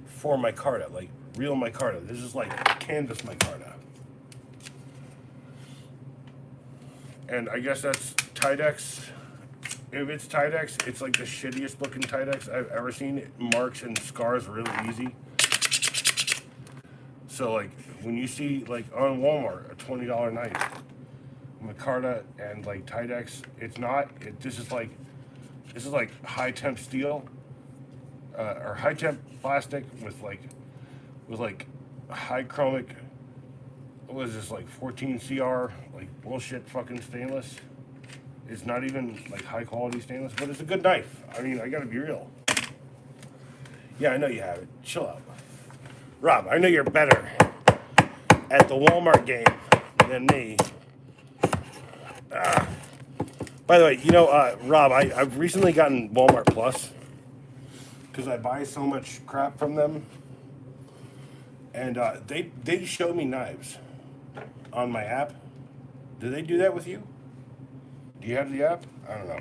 for micarta, like real micarta. This is like canvas micarta. And I guess that's Tydex. If it's Tydex, it's like the shittiest looking Tydex I've ever seen. It marks and scars really easy. So like when you see like on Walmart a $20 knife, micarta and like Tydex, it's not. This is like high temp steel or high temp plastic with like high chromic. What is this, like 14 CR, like bullshit fucking stainless? It's not even like high quality stainless, but it's a good knife. I mean, I gotta be real. Yeah, I know you have it. Chill out. Rob, I know you're better at the Walmart game than me. By the way, Rob, I've recently gotten Walmart Plus because I buy so much crap from them. And they show me knives on my app. Do they do that with you? Do you have the app? I don't know.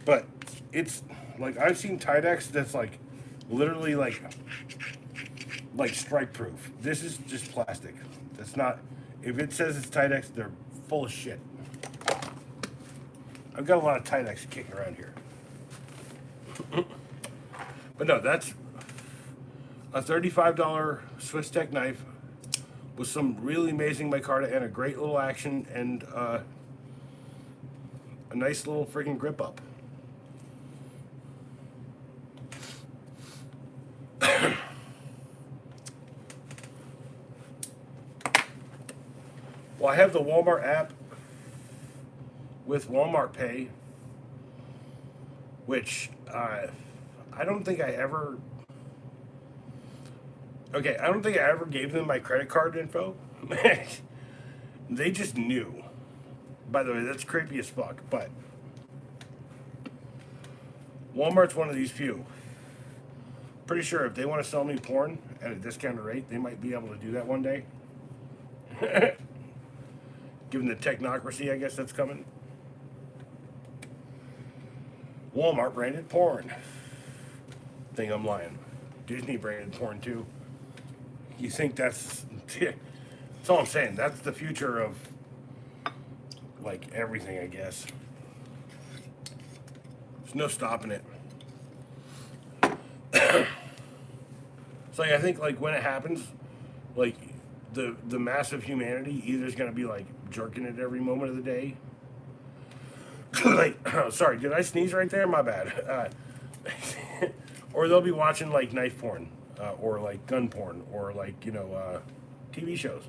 But it's like I've seen Tydex that's like literally like strike proof. This is just plastic. That's not. If it says it's Tydex, they're full of shit. I've got a lot of Tydex kicking around here. But no, that's a $35 Swiss Tech knife with some really amazing micarta and a great little action and a nice little freaking grip up. Well, I have the Walmart app with Walmart Pay, which I don't think I ever. Okay, I don't think I ever gave them my credit card info. They just knew. By the way, that's creepy as fuck, but Walmart's one of these few. Pretty sure if they want to sell me porn at a discounted rate, they might be able to do that one day. Given the technocracy, I guess that's coming. Walmart branded porn. Think I'm lying. Disney branded porn too. You think that's all I'm saying. That's the future of like everything, I guess. There's no stopping it. So I think like when it happens, like the mass of humanity either is gonna be like jerking it every moment of the day. Like, sorry, did I sneeze right there? My bad. Or they'll be watching like knife porn, or like gun porn, or like TV shows.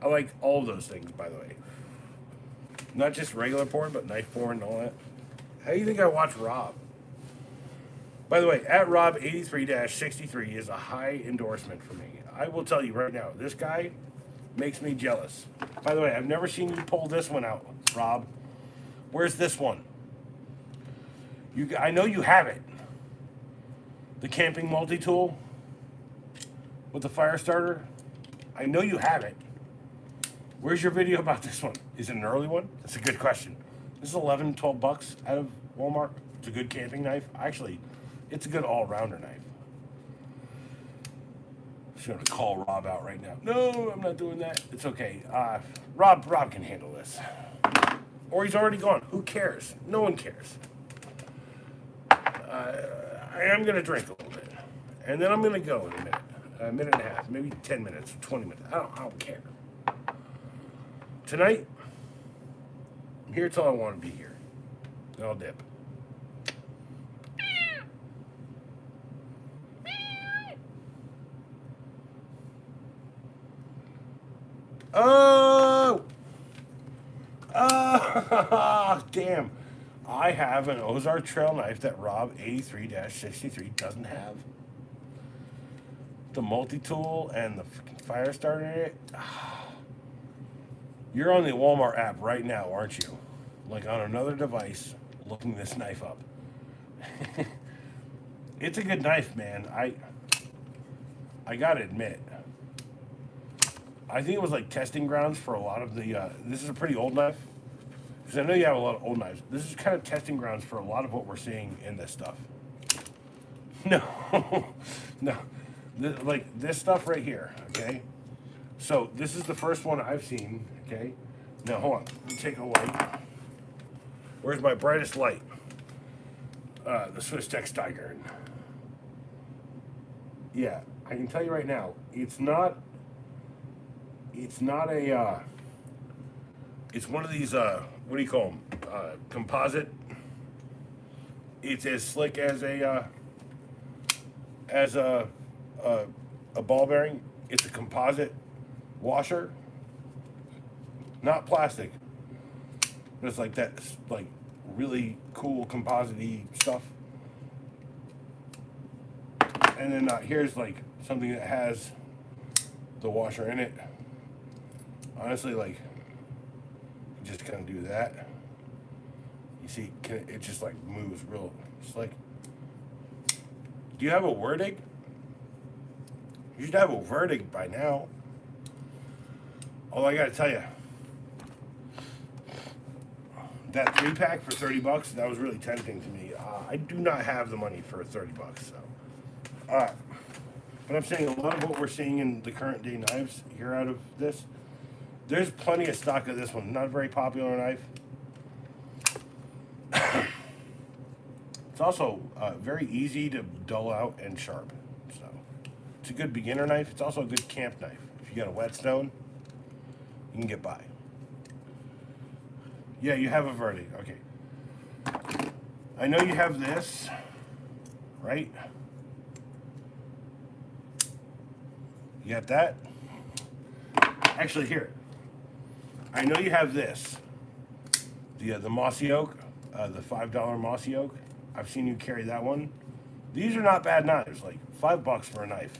I like all of those things, by the way. Not just regular porn, but knife porn and all that. How do you think I watch Rob? By the way, at Rob83-63 is a high endorsement for me. I will tell you right now, this guy makes me jealous. By the way, I've never seen you pull this one out, Rob. Where's this one? I know you have it. The camping multi-tool with the fire starter. I know you have it. Where's your video about this one? Is it an early one? That's a good question. This is 11, 12 bucks out of Walmart. It's a good camping knife. Actually, it's a good all-rounder knife. I'm going to call Rob out right now. No, I'm not doing that. It's okay. Rob can handle this. Or he's already gone. Who cares? No one cares. I am going to drink a little bit. And then I'm going to go in a minute and a half, maybe 10 minutes, 20 minutes. I don't care. Tonight, here till I want to be here. Then I'll dip. Oh! Oh! Damn. I have an Ozark Trail knife that Rob 83-63 doesn't have. The multi-tool and the freaking fire starter in it. You're on the Walmart app right now, aren't you? Like on another device, looking this knife up. It's a good knife, man. I gotta admit, I think it was like testing grounds for a lot of the. This is a pretty old knife, because I know you have a lot of old knives. This is kind of testing grounds for a lot of what we're seeing in this stuff. No, no, like this stuff right here. Okay, so this is the first one I've seen. Okay, now hold on. Let me take a light. Where's my brightest light? The Swiss Tex Tiger. Yeah, I can tell you right now, it's not a, it's one of these, what do you call them? Composite. It's as slick as a ball bearing. It's a composite washer, not plastic. But it's like that, like really cool composite-y stuff. And then here's like something that has the washer in it. Honestly, like, you just kind of do that. You see, it just like moves real slick. Do you have a Werdig? You should have a Werdig by now. Although I gotta tell you, that 3-pack for $30, that was really tempting to me. I do not have the money for $30, so. But I'm saying a lot of what we're seeing in the current day knives here out of this, there's plenty of stock of this one. Not a very popular knife. It's also very easy to dull out and sharp. So it's a good beginner knife. It's also a good camp knife. If you got a whetstone, you can get by. Yeah, you have a Werdig. Okay. I know you have this, right? You got that? Actually, here. I know you have this. The Mossy Oak, the $5 Mossy Oak. I've seen you carry that one. These are not bad knives. Like $5 for a knife.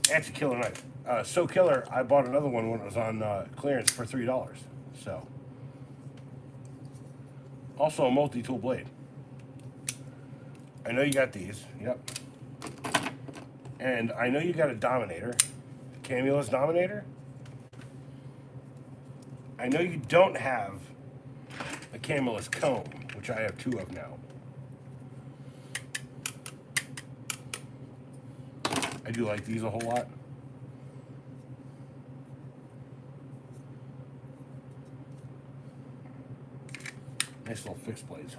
That's a killer knife. So killer, I bought another one when it was on clearance for $3. So. Also a multi-tool blade. I know you got these. Yep. And I know you got a Dominator, Camulus Dominator. I know you don't have a Camulus comb, which I have 2 of now. I do like these a whole lot. Nice little fixed blades.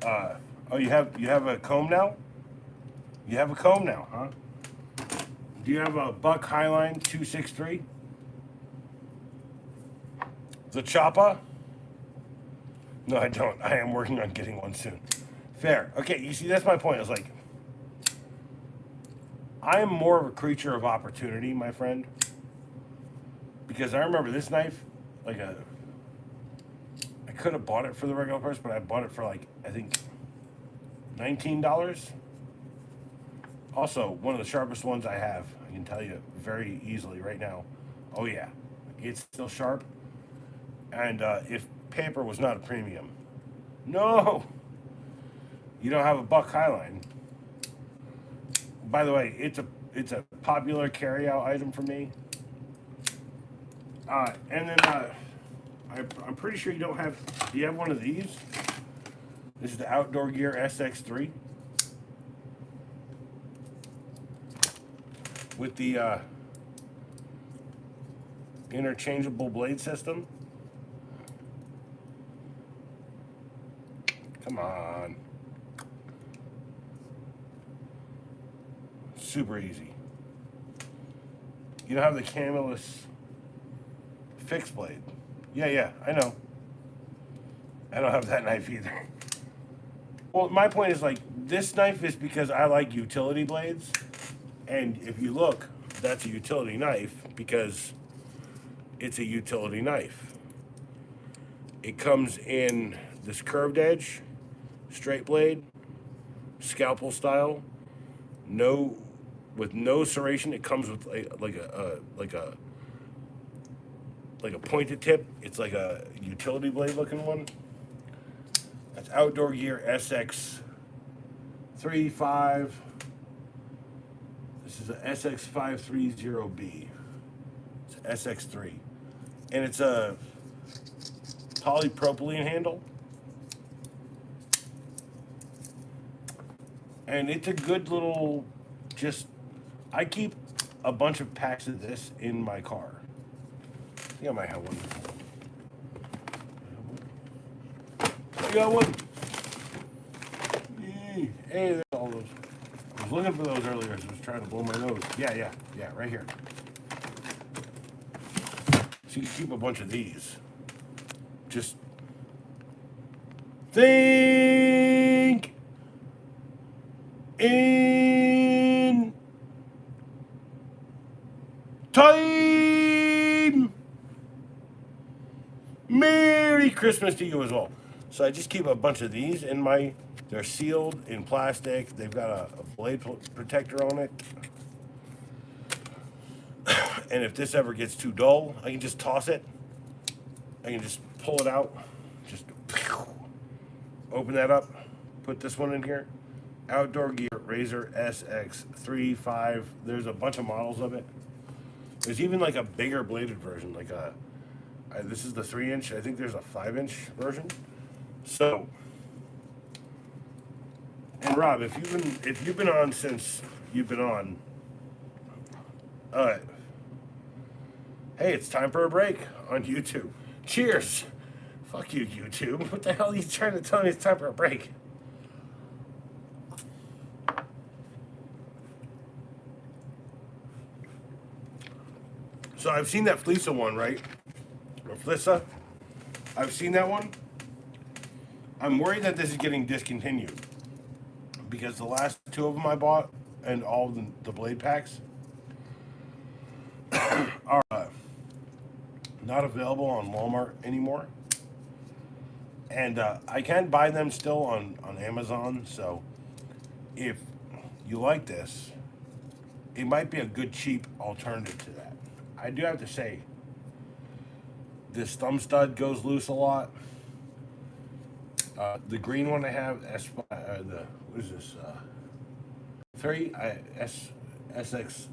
Oh, you have a comb now? You have a comb now, huh? Do you have a Buck Highline 263? The Choppa? No, I don't. I am working on getting one soon. Fair. Okay, you see, that's my point. It's like, I am more of a creature of opportunity, my friend. Because I remember this knife, like I could have bought it for the regular price, but I bought it for like, I think, $19. Also, one of the sharpest ones I have. I can tell you very easily right now. Oh yeah, it's still sharp. And if paper was not a premium, no, you don't have a Buck Highline. By the way, it's a popular carry-out item for me. And then I'm pretty sure you don't have. Do you have one of these? This is the Outdoor Gear SX3 with the interchangeable blade system. Come on. Super easy. You don't have the Camillus fixed blade. Yeah, I know. I don't have that knife either. Well, my point is like, this knife is because I like utility blades. And if you look, that's a utility knife because it's a utility knife. It comes in this curved edge, straight blade, scalpel style, with no serration. It comes with like a pointed tip. It's like a utility blade looking one. That's Outdoor Gear SX35. This is a SX530B. It's SX3. And it's a polypropylene handle. And it's a good little, I keep a bunch of packs of this in my car. I think I might have one. I got one. Hey, there's all those. I was looking for those earlier. I was trying to blow my nose. Yeah, right here. So you can keep a bunch of these. Just think in time. Merry Christmas to you as well. So I just keep a bunch of these in my, they're sealed in plastic. They've got a blade protector on it. And if this ever gets too dull, I can just toss it. I can just pull it out. Just open that up. Put this one in here. Outdoor Gear Razor SX35. There's a bunch of models of it. There's even like a bigger bladed version, like this is the 3-inch. I think there's a 5-inch version. So, and Rob, if you've been on since you've been on, hey, it's time for a break on YouTube. Cheers. Fuck you, YouTube. What the hell are you trying to tell me it's time for a break? So I've seen that Fleeca one, right? Or Fleeca. I've seen that one. I'm worried that this is getting discontinued because the last two of them I bought and all the blade packs are not available on Walmart anymore. And I can buy them still on Amazon. So if you like this, it might be a good cheap alternative to that. I do have to say, this thumb stud goes loose a lot. The green one I have, what is this? SX,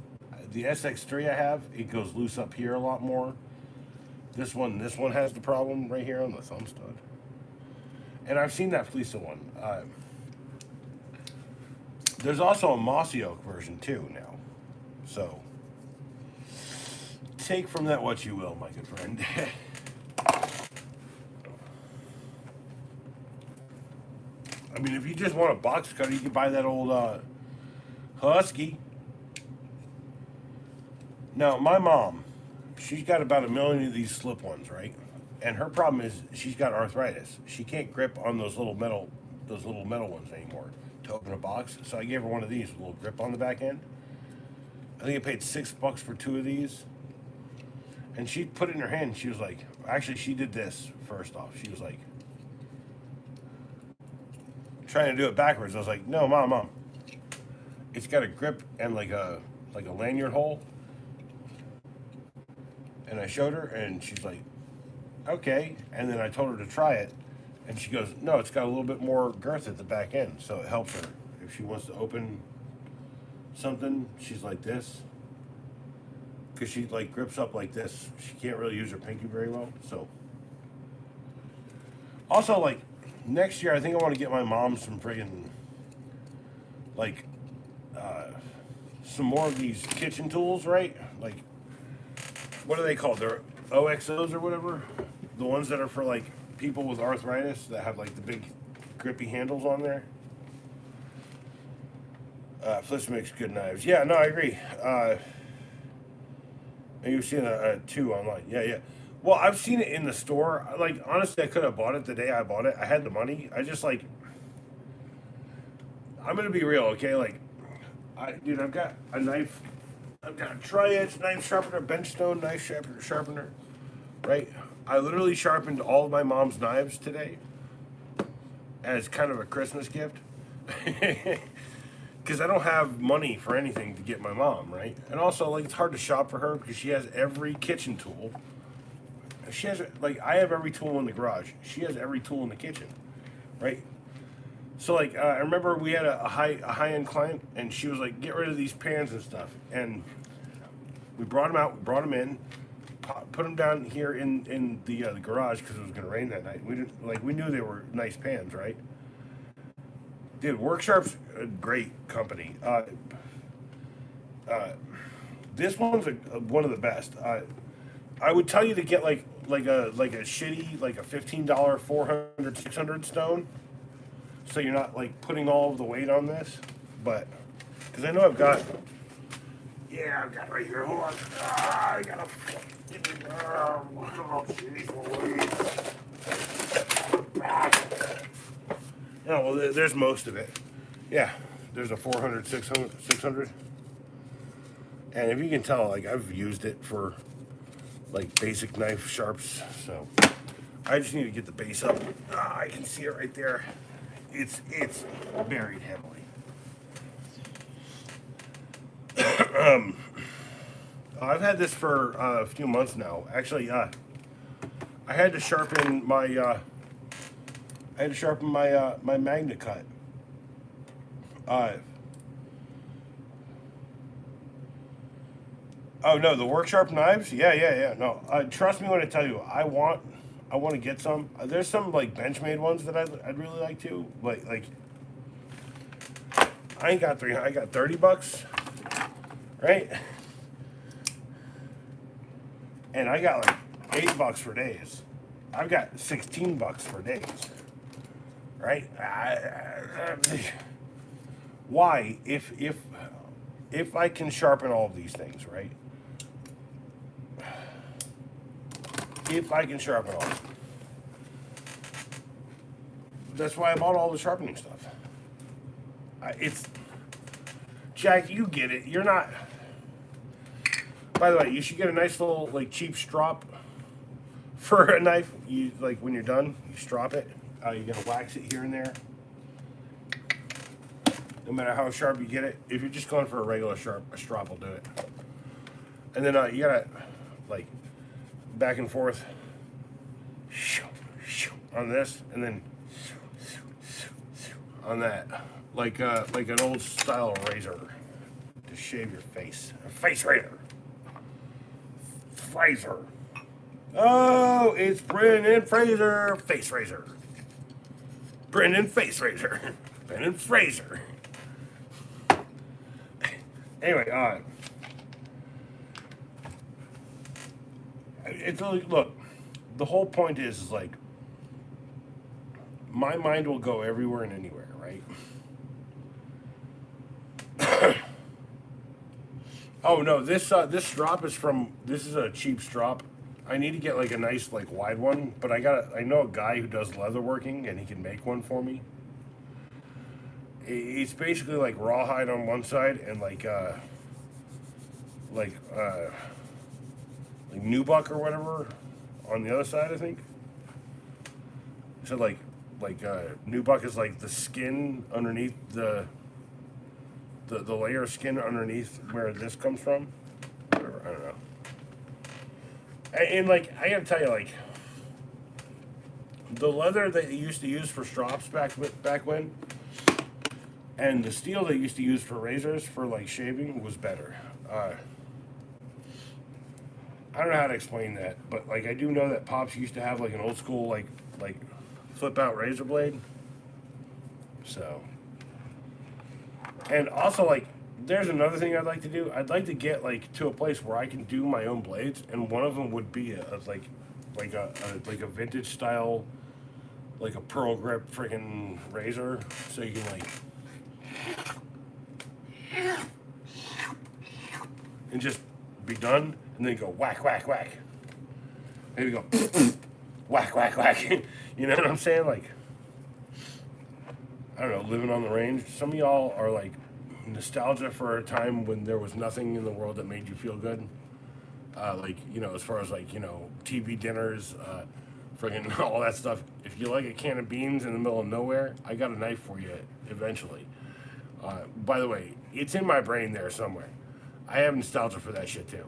the SX3 I have, it goes loose up here a lot more. This one has the problem right here on the thumb stud. And I've seen that Fleeca one. There's also a mossy oak version too now. So take from that what you will, my good friend. I mean, if you just want a box cutter, you can buy that old Husky. Now, my mom, she's got about 1 million of these slip ones, right? And her problem is she's got arthritis. She can't grip on those little metal ones anymore to open a box. So I gave her one of these with a little grip on the back end. I think I paid $6 for 2 of these. And she put it in her hand. And she was like, actually, she did this first off. She was like, trying to do it backwards. I was like, no, mom. It's got a grip and like a lanyard hole. And I showed her, and she's like, okay. And then I told her to try it, and she goes, no, it's got a little bit more girth at the back end, so it helps her if she wants to open something. She's like this, because she like grips up like this. She can't really use her pinky very well. So also, like, next year I think I want to get my mom some friggin' like some more of these kitchen tools, right? Like, what are they called? They're OXOs or whatever. The ones that are for like people with arthritis that have like the big grippy handles on there. Fliss makes good knives. Yeah, no, I agree. You've seen a two online. Yeah, yeah. Well, I've seen it in the store. Like, honestly, I could have bought it the day I bought it. I had the money. I just, like, I'm going to be real, okay? Like, dude, I've got a knife. I've got a tri-edge knife sharpener, benchstone knife sharpener, right? I literally sharpened all of my mom's knives today as kind of a Christmas gift. Because I don't have money for anything to get my mom, right? And also, like, it's hard to shop for her because she has every kitchen tool. She has, like, I have every tool in the garage. She has every tool in the kitchen, right? So, like, I remember we had a high-end client, and she was like, get rid of these pans and stuff. And we brought them out, we brought them in, put them down here in the garage because it was going to rain that night. We didn't, like, we knew they were nice pans, right? Dude, Worksharp's a great company. This one's one of the best. I would tell you to get like a shitty like a $15 400 600 stone, so you're not like putting all of the weight on this. But because I know I've got it right here. Hold on, I gotta. Oh, well, there's most of it. Yeah, there's a 400, 600. And if you can tell, like, I've used it for, like, basic knife sharps. So I just need to get the base up. I can see it right there. It's buried heavily. I've had this for a few months now. Actually, I had to sharpen my... my Magna Cut. Oh no, the Worksharp knives? Yeah. No, trust me when I tell you, I want to get some. There's some like Benchmade ones that I'd really like to. Like I ain't got I got $30, right? And I got like $8 for days. I've got $16 for days. Right? Why? If I can sharpen all of these things, right? If I can sharpen all, that's why I bought all the sharpening stuff. It's Jack, you get it. You're not. By the way, you should get a nice little like cheap strop for a knife. You like when you're done, you strop it. You're gonna wax it here and there. No matter how sharp you get it. If you're just going for a regular sharp, a strop will do it. And then you gotta like back and forth on this, and then on that, like an old style razor to shave your face. A face razor. Fraser. Oh, it's Brendan Fraser face razor. Brendan face razor. Brendan Fraser. Anyway, it's like, look, the whole point is like my mind will go everywhere and anywhere, right? Oh no, this strop is from. This is a cheap strop. I need to get like a nice like wide one, but I know a guy who does leather working and he can make one for me. It's basically like rawhide on one side and like nubuck or whatever on the other side, I think. So like nubuck is like the skin underneath the layer of skin underneath where this comes from. Whatever, I don't know. And like I gotta tell you, like the leather that you used to use for strops back when, and the steel they used to use for razors for like shaving was better. I don't know how to explain that, but like I do know that Pops used to have like an old school like flip out razor blade. So, and also like there's another thing I'd like to do. I'd like to get like to a place where I can do my own blades, and one of them would be like a vintage style like a pearl grip freaking razor, so you can like and just be done, and then go whack, whack, whack. Maybe go whack, whack, whack. You know what I'm saying? Like, I don't know, living on the range. Some of y'all are like nostalgia for a time when there was nothing in the world that made you feel good. Like, you know, as far as like, you know, TV dinners, friggin' all that stuff. If you like a can of beans in the middle of nowhere, I got a knife for you eventually. By the way, it's in my brain there somewhere. I have nostalgia for that shit too.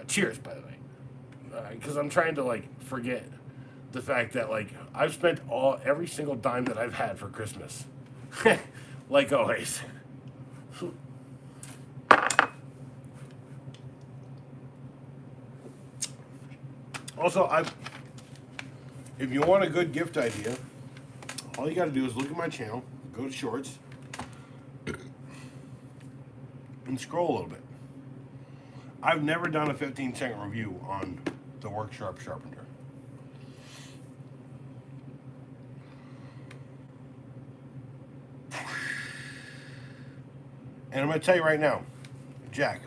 Cheers, by the way. Because I'm trying to like forget the fact that like I've spent every single dime that I've had for Christmas. Like always. Also, if you want a good gift idea, all you got to do is look at my channel, go to Shorts, and scroll a little bit. I've never done a 15-second review on the Worksharp Sharpener. And I'm going to tell you right now, Jack,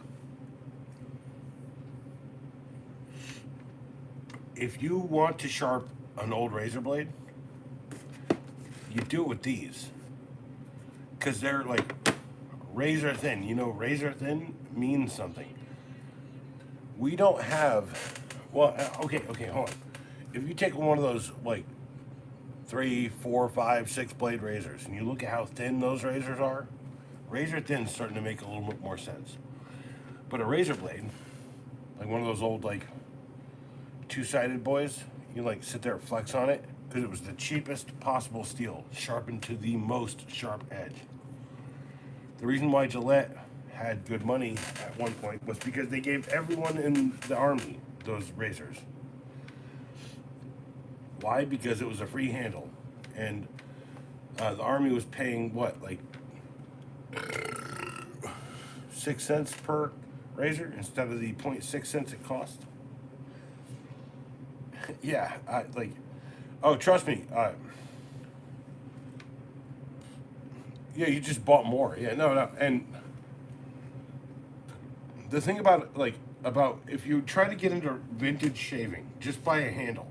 if you want to sharp an old razor blade, you do it with these. Because they're like razor thin. You know, razor thin means something. We don't have, well, okay, hold on. If you take one of those like 3, 4, 5, 6 blade razors and you look at how thin those razors are, razor thin's starting to make a little bit more sense. But a razor blade, like one of those old like two-sided boys, you like sit there and flex on it because it was the cheapest possible steel, sharpened to the most sharp edge. The reason why Gillette had good money at one point was because they gave everyone in the army those razors. Why? Because it was a free handle, and the army was paying what, like 6 cents per razor instead of the 0.6 cents it cost. Yeah, oh, trust me. Yeah, you just bought more. Yeah, no, and the thing about if you try to get into vintage shaving, just buy a handle,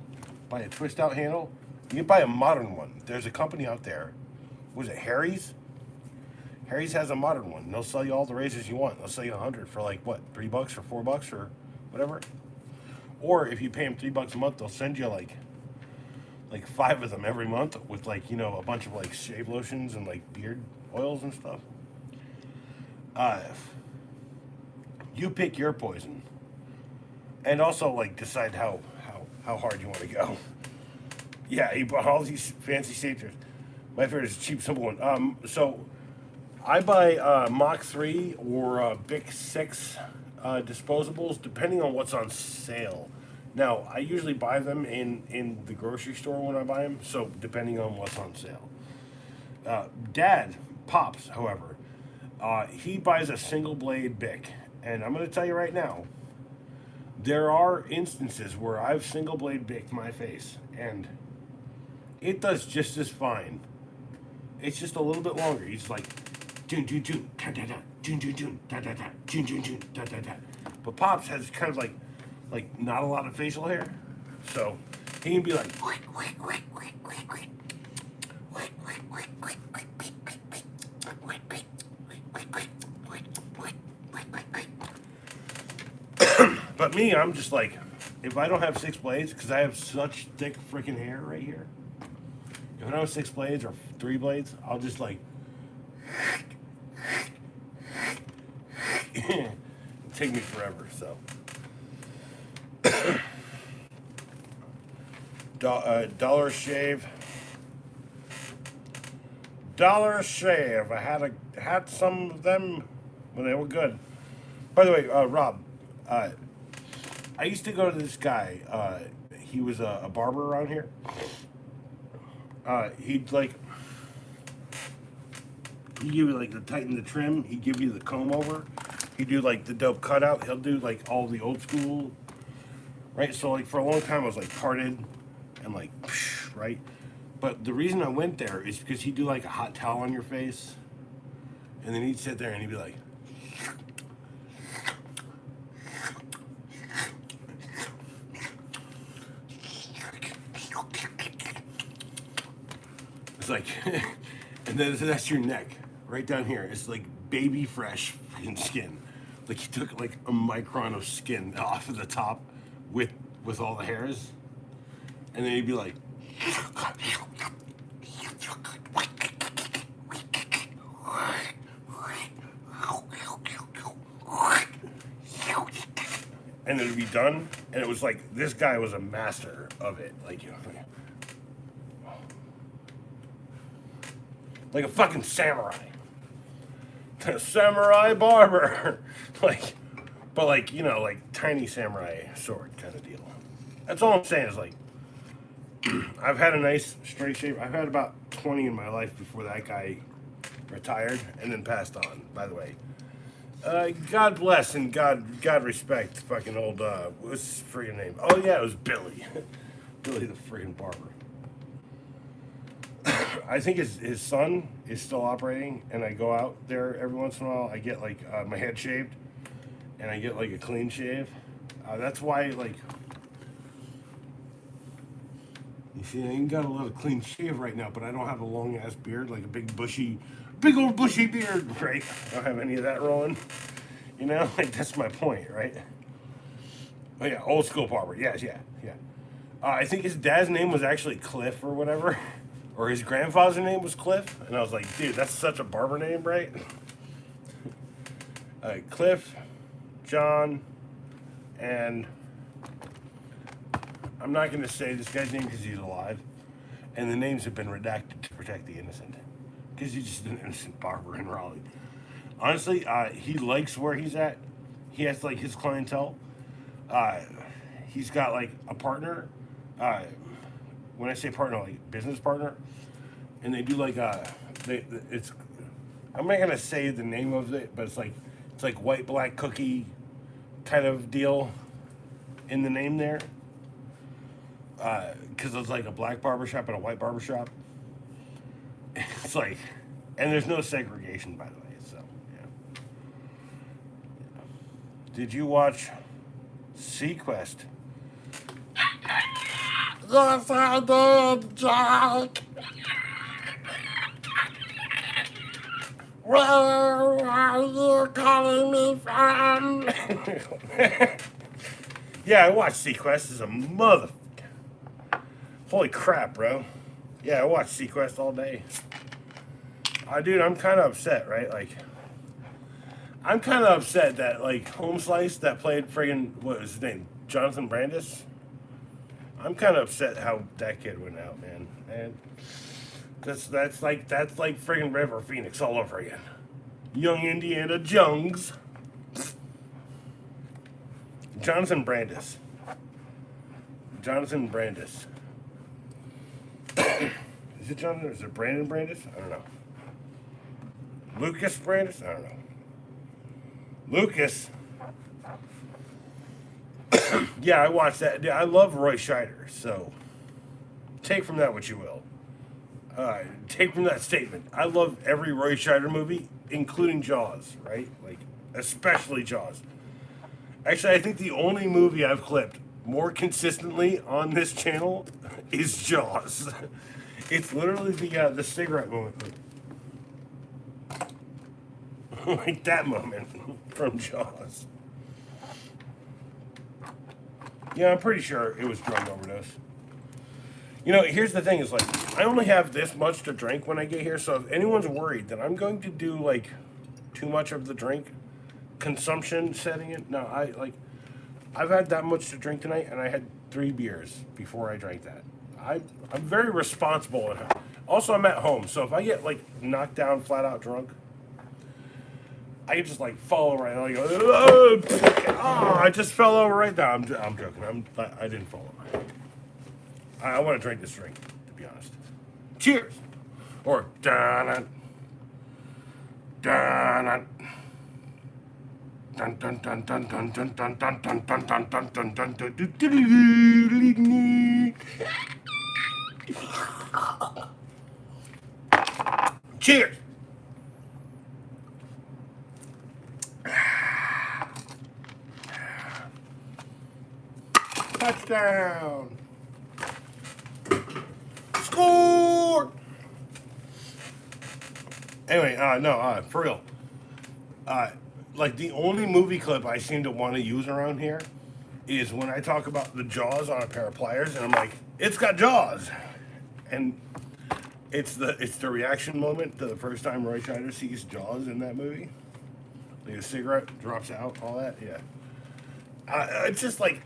buy a twist out handle. You can buy a modern one. There's a company out there. Was it Harry's? Harry's has a modern one. They'll sell you all the razors you want. They'll sell you 100 for like what, $3 or $4 or whatever. Or if you pay them $3 a month, they'll send you like 5 of them every month with like, you know, a bunch of like shave lotions and like beard oils and stuff. You pick your poison, and also like decide how hard you want to go. Yeah, he bought all these fancy shapers. My favorite is a cheap, simple one. So I buy Mach 3 or Bic 6 disposables, depending on what's on sale. Now, I usually buy them in the grocery store when I buy them, so depending on what's on sale. Dad, Pops, however, he buys a single blade Bic, and I'm going to tell you right now, there are instances where I've single blade Bic'd my face, and it does just as fine. It's just a little bit longer. He's like, dun dun dun da da da, dun dun dun da da da, dun dun dun da da da. But Pops has kind of like not a lot of facial hair, so he can be like, but me, I'm just like, if I don't have 6 blades, because I have such thick freaking hair right here, if I don't have 6 blades or 3 blades, I'll just like take me forever. So Dollar Shave. Dollar Shave. I had some of them when they were good. By the way, Rob, I used to go to this guy. He was a barber around here. He'd give you like the tighten the trim. He'd give you the comb over. He'd do like the dope cutout. He'll do like all the old school, right? So like for a long time I was like parted and like, right? But the reason I went there is because he'd do like a hot towel on your face, and then he'd sit there and he'd be like, it's like, and then that's your neck right down here. It's like baby fresh freaking skin. Like he took like a micron of skin off of the top with all the hairs, and then he'd be like, and it'd be done, and it was like this guy was a master of it, like, you know, like a fucking samurai, a samurai barber, like, but like, you know, like tiny samurai sword kind of deal. That's all I'm saying is like, I've had a nice straight shave. I've had about 20 in my life before that guy retired and then passed on, by the way. God bless and God respect fucking old, what's his freaking name? Oh yeah, it was Billy. Billy the freaking barber. I think his son is still operating, and I go out there every once in a while. I get like my head shaved, and I get like a clean shave. That's why, like, you see, I ain't got a lot of clean shave right now, but I don't have a long ass beard, like a big old bushy beard, right? I don't have any of that rolling. You know, like that's my point, right? Oh yeah, old school barber. Yes, yeah. I think his dad's name was actually Cliff or whatever, or his grandfather's name was Cliff, and I was like, dude, that's such a barber name, right? Cliff, John, and I'm not going to say this guy's name because he's alive, and the names have been redacted to protect the innocent, because he's just an innocent barber in Raleigh. Honestly, he likes where he's at. He has like his clientele. He's got like a partner. When I say partner, like business partner, and they do like it's. I'm not gonna say the name of it, but it's like white black cookie kind of deal in the name there. Because it's like a black barbershop and a white barbershop. It's like, and there's no segregation, by the way. So yeah. Did you watch Sequest? Yes, I did, Jack. Where are you calling me from? Yeah, I watched Sequest as a mother. Holy crap, bro. Yeah, I watched Sequest all day. Dude, I'm kind of upset, right? Like, I'm kind of upset that, like, Home Slice that played friggin', what was his name? Jonathan Brandis? I'm kind of upset how that kid went out, man. And that's like friggin' River Phoenix all over again. Young Indiana Jones. Jonathan Brandis. Jonathan Brandis. Is it Jonathan or is it Brandon Brandis? I don't know. Lucas Brandis? I don't know. Lucas. Yeah, I watched that. I love Roy Scheider, so take from that what you will. Take from that statement. I love every Roy Scheider movie, including Jaws, right? Like, especially Jaws. Actually, I think the only movie I've clipped more consistently on this channel is Jaws. It's literally the cigarette moment. Like that moment from Jaws. Yeah, I'm pretty sure it was drug overdose. You know, here's the thing is like, I only have this much to drink when I get here, so if anyone's worried that I'm going to do like too much of the drink consumption setting it, no, I've had that much to drink tonight, and I had 3 beers before I drank that. I'm very responsible at home. Also, I'm at home, so if I get like knocked down, flat out drunk, I can just like fall over and I go, oh, I just fell over right now. I'm joking. I didn't fall over. I want to drink this drink, to be honest. Cheers, or dun dun dun dun dun dun dun dun dun dun dun dun dun dun dun dun dun dun. Cheers. Touchdown. Score. Anyway, no, for real. Like the only movie clip I seem to want to use around here is when I talk about the jaws on a pair of pliers, and I'm like, it's got jaws, and it's the reaction moment to the first time Roy Scheider sees jaws in that movie. Like a cigarette drops out, all that, yeah. It's just like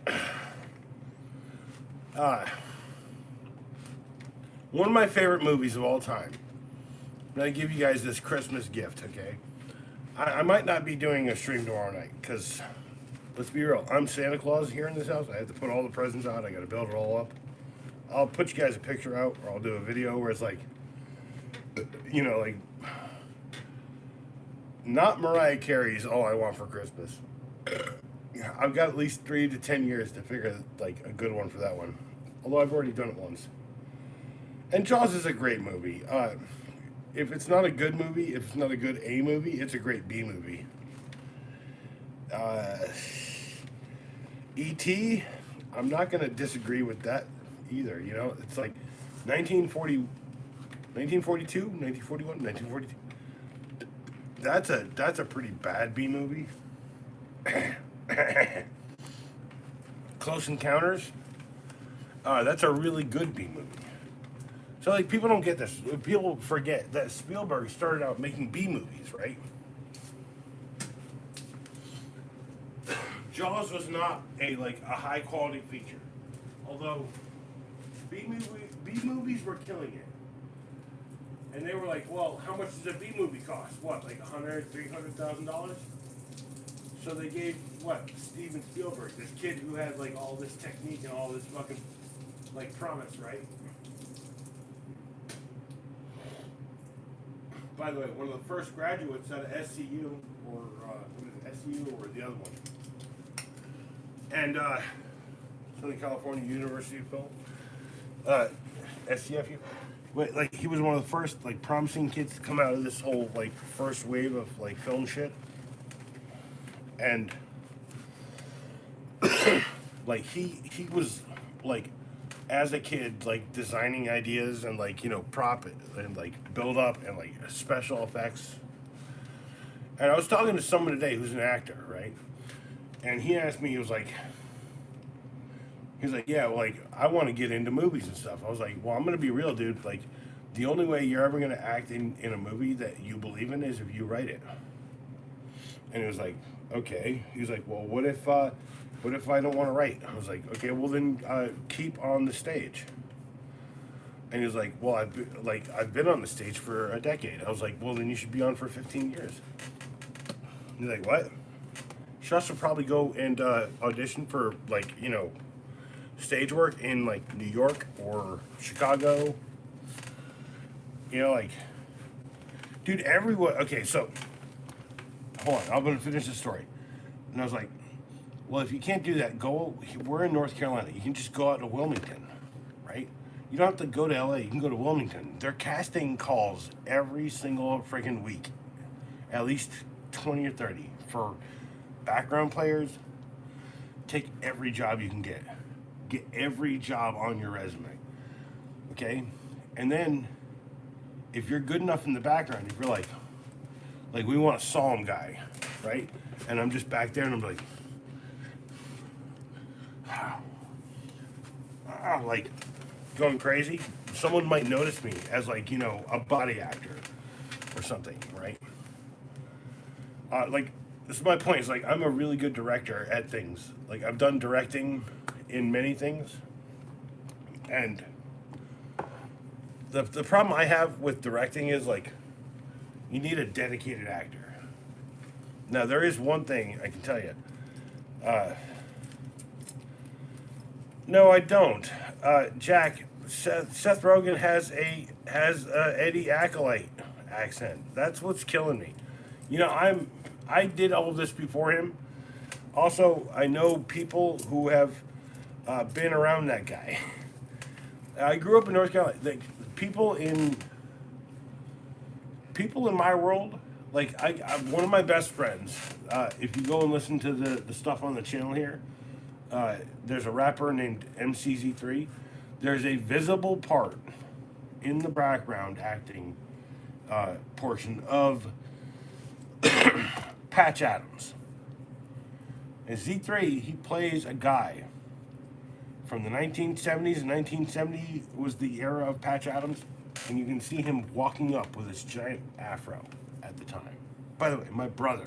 one of my favorite movies of all time. I'm gonna give you guys this Christmas gift, okay? I might not be doing a stream tomorrow night because, let's be real, I'm Santa Claus here in this house. I have to put all the presents out. I got to build it all up. I'll put you guys a picture out, or I'll do a video where it's like, you know, like, not Mariah Carey's "All I Want for Christmas." I've got at least 3 to 10 years to figure like a good one for that one. Although I've already done it once. And Jaws is a great movie. If it's not a good movie, if it's not a good A movie, it's a great B movie. E.T., I'm not going to disagree with that either. You know, it's like 1942, 1941, 1942. That's a pretty bad B movie. Close Encounters, that's a really good B movie. So, like, people don't get this. People forget that Spielberg started out making B movies, right? Jaws was not a high quality feature, although B movies were killing it. And they were like, well, how much does a B movie cost? What, like $100,000-$300,000? So they gave Steven Spielberg, this kid who had like all this technique and all this fucking like promise, right? By the way, one of the first graduates out of SCU, or SCU, or the other one, and Southern California University of Film, SCFU. Like he was one of the first like promising kids to come out of this whole like first wave of like film shit, and like he was like, as a kid, like designing ideas and like, you know, prop it and like build up and like special effects. And I was talking to someone today who's an actor, right? And he asked me, he's like, yeah, well, like I want to get into movies and stuff. I was like, well, I'm gonna be real, dude. Like, the only way you're ever gonna act in a movie that you believe in is if you write it. And he was like, okay. He was like, well, what if I don't want to write? I was like, okay, well then keep on the stage. And he was like, well, I've been on the stage for a decade. I was like, well, then you should be on for 15 years. He's like, what? You should also probably go and audition for like, you know, stage work in like New York or Chicago. You know, like, dude, everyone. Okay, so hold on, I'm gonna finish the story. And I was like, well, if you can't do that, we're in North Carolina. You can just go out to Wilmington, right? You don't have to go to LA. You can go to Wilmington. They're casting calls every single freaking week, at least 20 or 30 for background players. Take every job you can get. Get every job on your resume, okay? And then, if you're good enough in the background, if you're like we want a psalm guy, right? And I'm just back there and I'm like going crazy. Someone might notice me as like, you know, a body actor or something, right? Like, this is my point. It's like I'm a really good director at things. Like, I've done directing in many things, and the problem I have with directing is like you need a dedicated actor. Now, there is one thing I can tell you. No, I don't. Jack, Seth Rogen has Eddie Acolyte accent. That's what's killing me. You know, I did all of this before him. Also, I know people who have been around that guy. I grew up in North Carolina. Like, people in people in my world, like one of my best friends. If you go and listen to the stuff on the channel here, there's a rapper named MCZ3. There's a visible part in the background acting portion of Patch Adams. And Z3, he plays a guy from the 1970s. 1970 was the era of Patch Adams, and you can see him walking up with his giant afro at the time. By the way, my brother,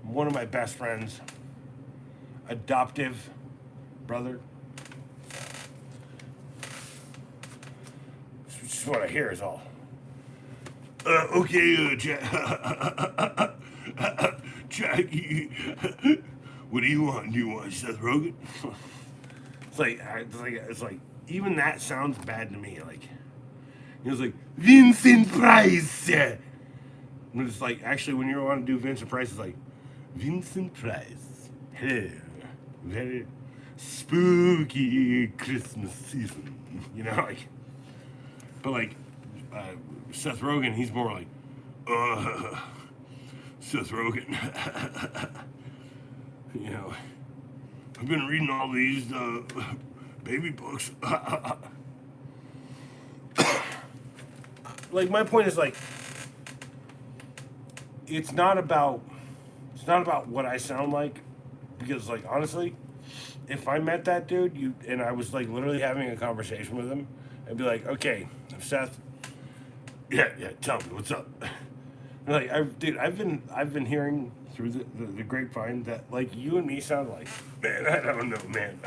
one of my best friends, adoptive brother. This is what I hear is all. Okay, Jackie, what do you want? Do you want Seth Rogen? It's like, even that sounds bad to me. Like, it was like, Vincent Price. But it's like, actually, when you want to do Vincent Price, it's like, Vincent Price. Hello. Very spooky Christmas season. You know, like, but like, Seth Rogen, he's more like, Seth Rogen. You know, I've been reading all these baby books. Like, my point is, like, it's not about what I sound like, because, like, honestly, if I met that dude, and I was like literally having a conversation with him, I'd be like, okay, Seth, yeah, tell me what's up. Like, I've been hearing through the grapevine that, like, you and me sound like, man, I don't know, man.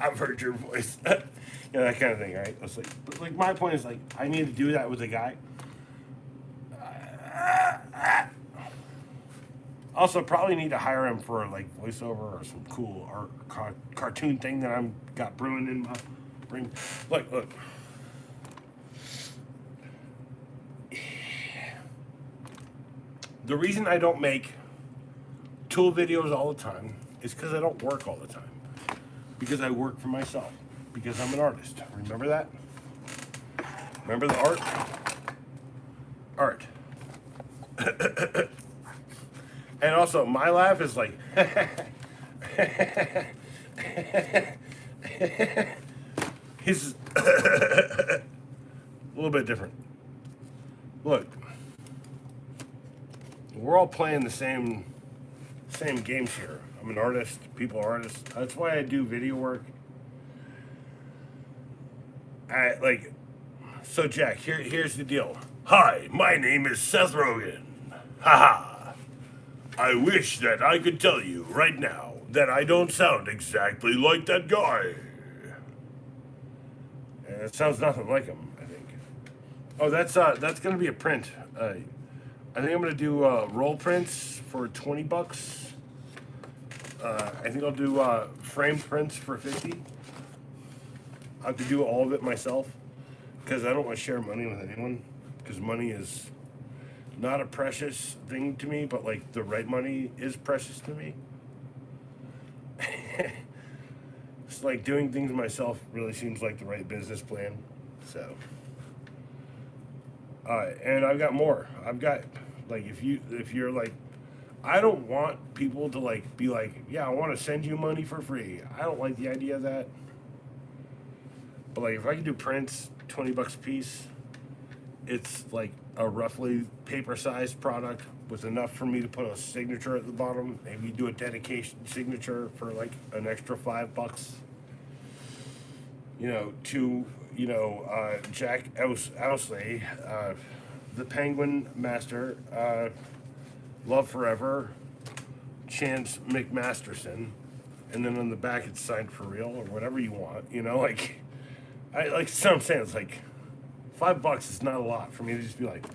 I've heard your voice. You know, that kind of thing, right? It's like, but like, my point is, like, I need to do that with a guy. Also, probably need to hire him for like voiceover or some cool art cartoon thing that I'm got brewing in my brain. Look. The reason I don't make tool videos all the time is because I don't work all the time. Because I work for myself. Because I'm an artist. Remember that? Remember the art? Art. And also, my laugh is like, his a little bit different. Look, we're all playing the same games here. I'm an artist. People are artists. That's why I do video work. So Jack, here's the deal. Hi, my name is Seth Rogen. Haha. I wish that I could tell you right now that I don't sound exactly like that guy. And it sounds nothing like him, I think. Oh, that's gonna be a print. I think I'm gonna do roll prints for $20. I think I'll do framed prints for $50. I have to do all of it myself because I don't want to share money with anyone, because money is not a precious thing to me, but like the right money is precious to me. It's like doing things myself really seems like the right business plan. So, and I've got more. I've got, like, if you're like, I don't want people to like be like, yeah, I want to send you money for free. I don't like the idea of that. But like, if I can do prints, $20 a piece, it's like a roughly paper-sized product with enough for me to put a signature at the bottom. Maybe do a dedication signature for like an extra $5. You know, to Jack Owsley, the Penguin Master, Love Forever, Chance McMasterson, and then on the back it's signed for real or whatever you want. You know, like, so I'm saying, it's like $5 is not a lot for me to just be like,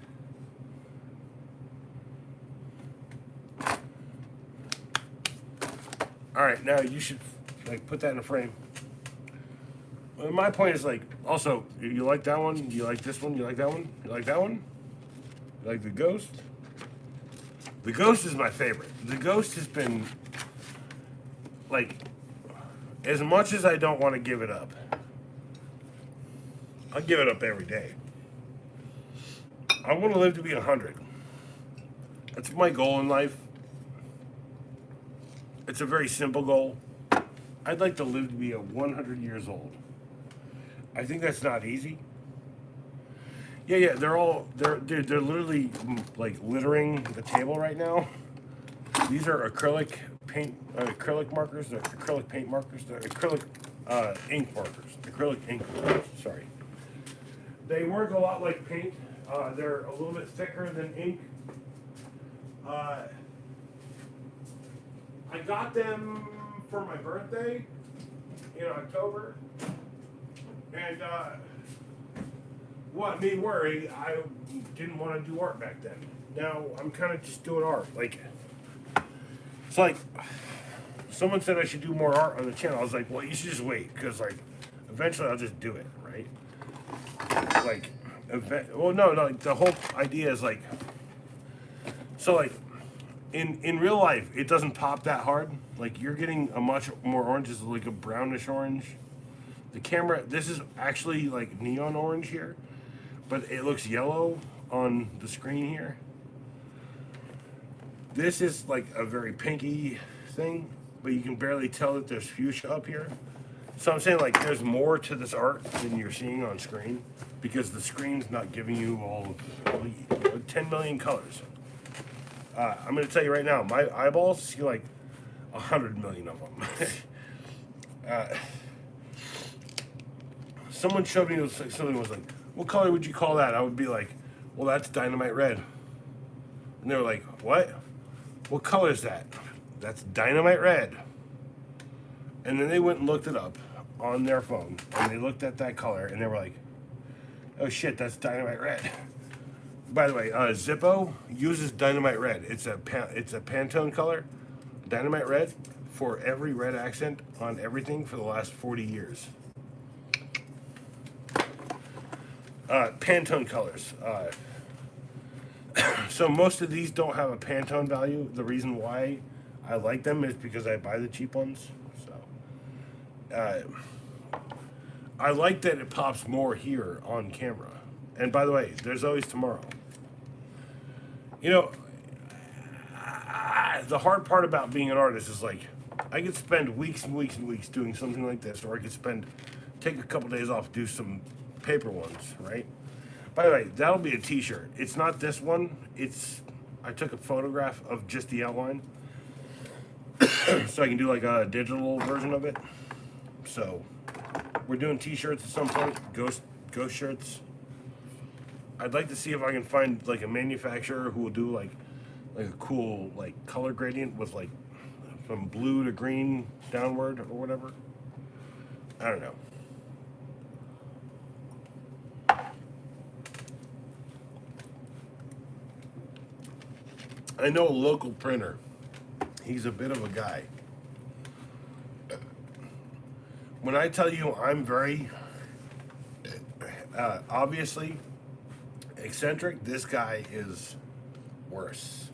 all right, now you should like put that in a frame. Well, my point is, like, also, you like that one? You like this one? You like that one? You like that one? You like the Ghost? The Ghost is my favorite. The Ghost has been, like, as much as I don't want to give it up, I give it up every day. I want to live to be 100. That's my goal in life. It's a very simple goal. I'd like to live to be 100 years old. I think that's not easy. Yeah. They're literally like littering the table right now. These are acrylic acrylic markers, they're acrylic paint markers, they're acrylic ink markers, acrylic ink markers. Sorry. They work a lot like paint. They're a little bit thicker than ink. I got them for my birthday in October, and what made me worry, I didn't want to do art back then. Now I'm kind of just doing art. Like, it's like someone said I should do more art on the channel. I was like, well, you should just wait, because like eventually I'll just do it, right? Like, well, no, like the whole idea is like, so like in real life it doesn't pop that hard. Like, you're getting a much more orange, is like a brownish orange. The camera, this is actually like neon orange here, but it looks yellow on the screen here. This is like a very pinky thing, but you can barely tell that there's fuchsia up here. So I'm saying, like, there's more to this art than you're seeing on screen, because the screen's not giving you all 10 million colors. I'm going to tell you right now, my eyeballs see like 100 million of them. Someone showed me, something was like, what color would you call that? I would be like, well, that's dynamite red. And they were like, what? What color is that? That's dynamite red. And then they went and looked it up on their phone, and they looked at that color, and they were like, oh shit, that's dynamite red. By the way, Zippo uses dynamite red. It's a Pantone color, dynamite red, for every red accent on everything for the last 40 years. Pantone colors. So most of these don't have a Pantone value. The reason why I like them is because I buy the cheap ones. So I like that it pops more here on camera. And by the way, there's always tomorrow. You know, the hard part about being an artist is, like, I could spend weeks and weeks and weeks doing something like this, or I could take a couple days off, do some paper ones, right? By the way, that'll be a t-shirt. It's not this one. I took a photograph of just the outline, so I can do like a digital version of it. So we're doing t-shirts at some point, ghost shirts. I'd like to see if I can find like a manufacturer who will do like a cool like color gradient with like from blue to green downward or whatever. I don't know. I know a local printer. He's a bit of a guy. When I tell you I'm very obviously eccentric, this guy is worse.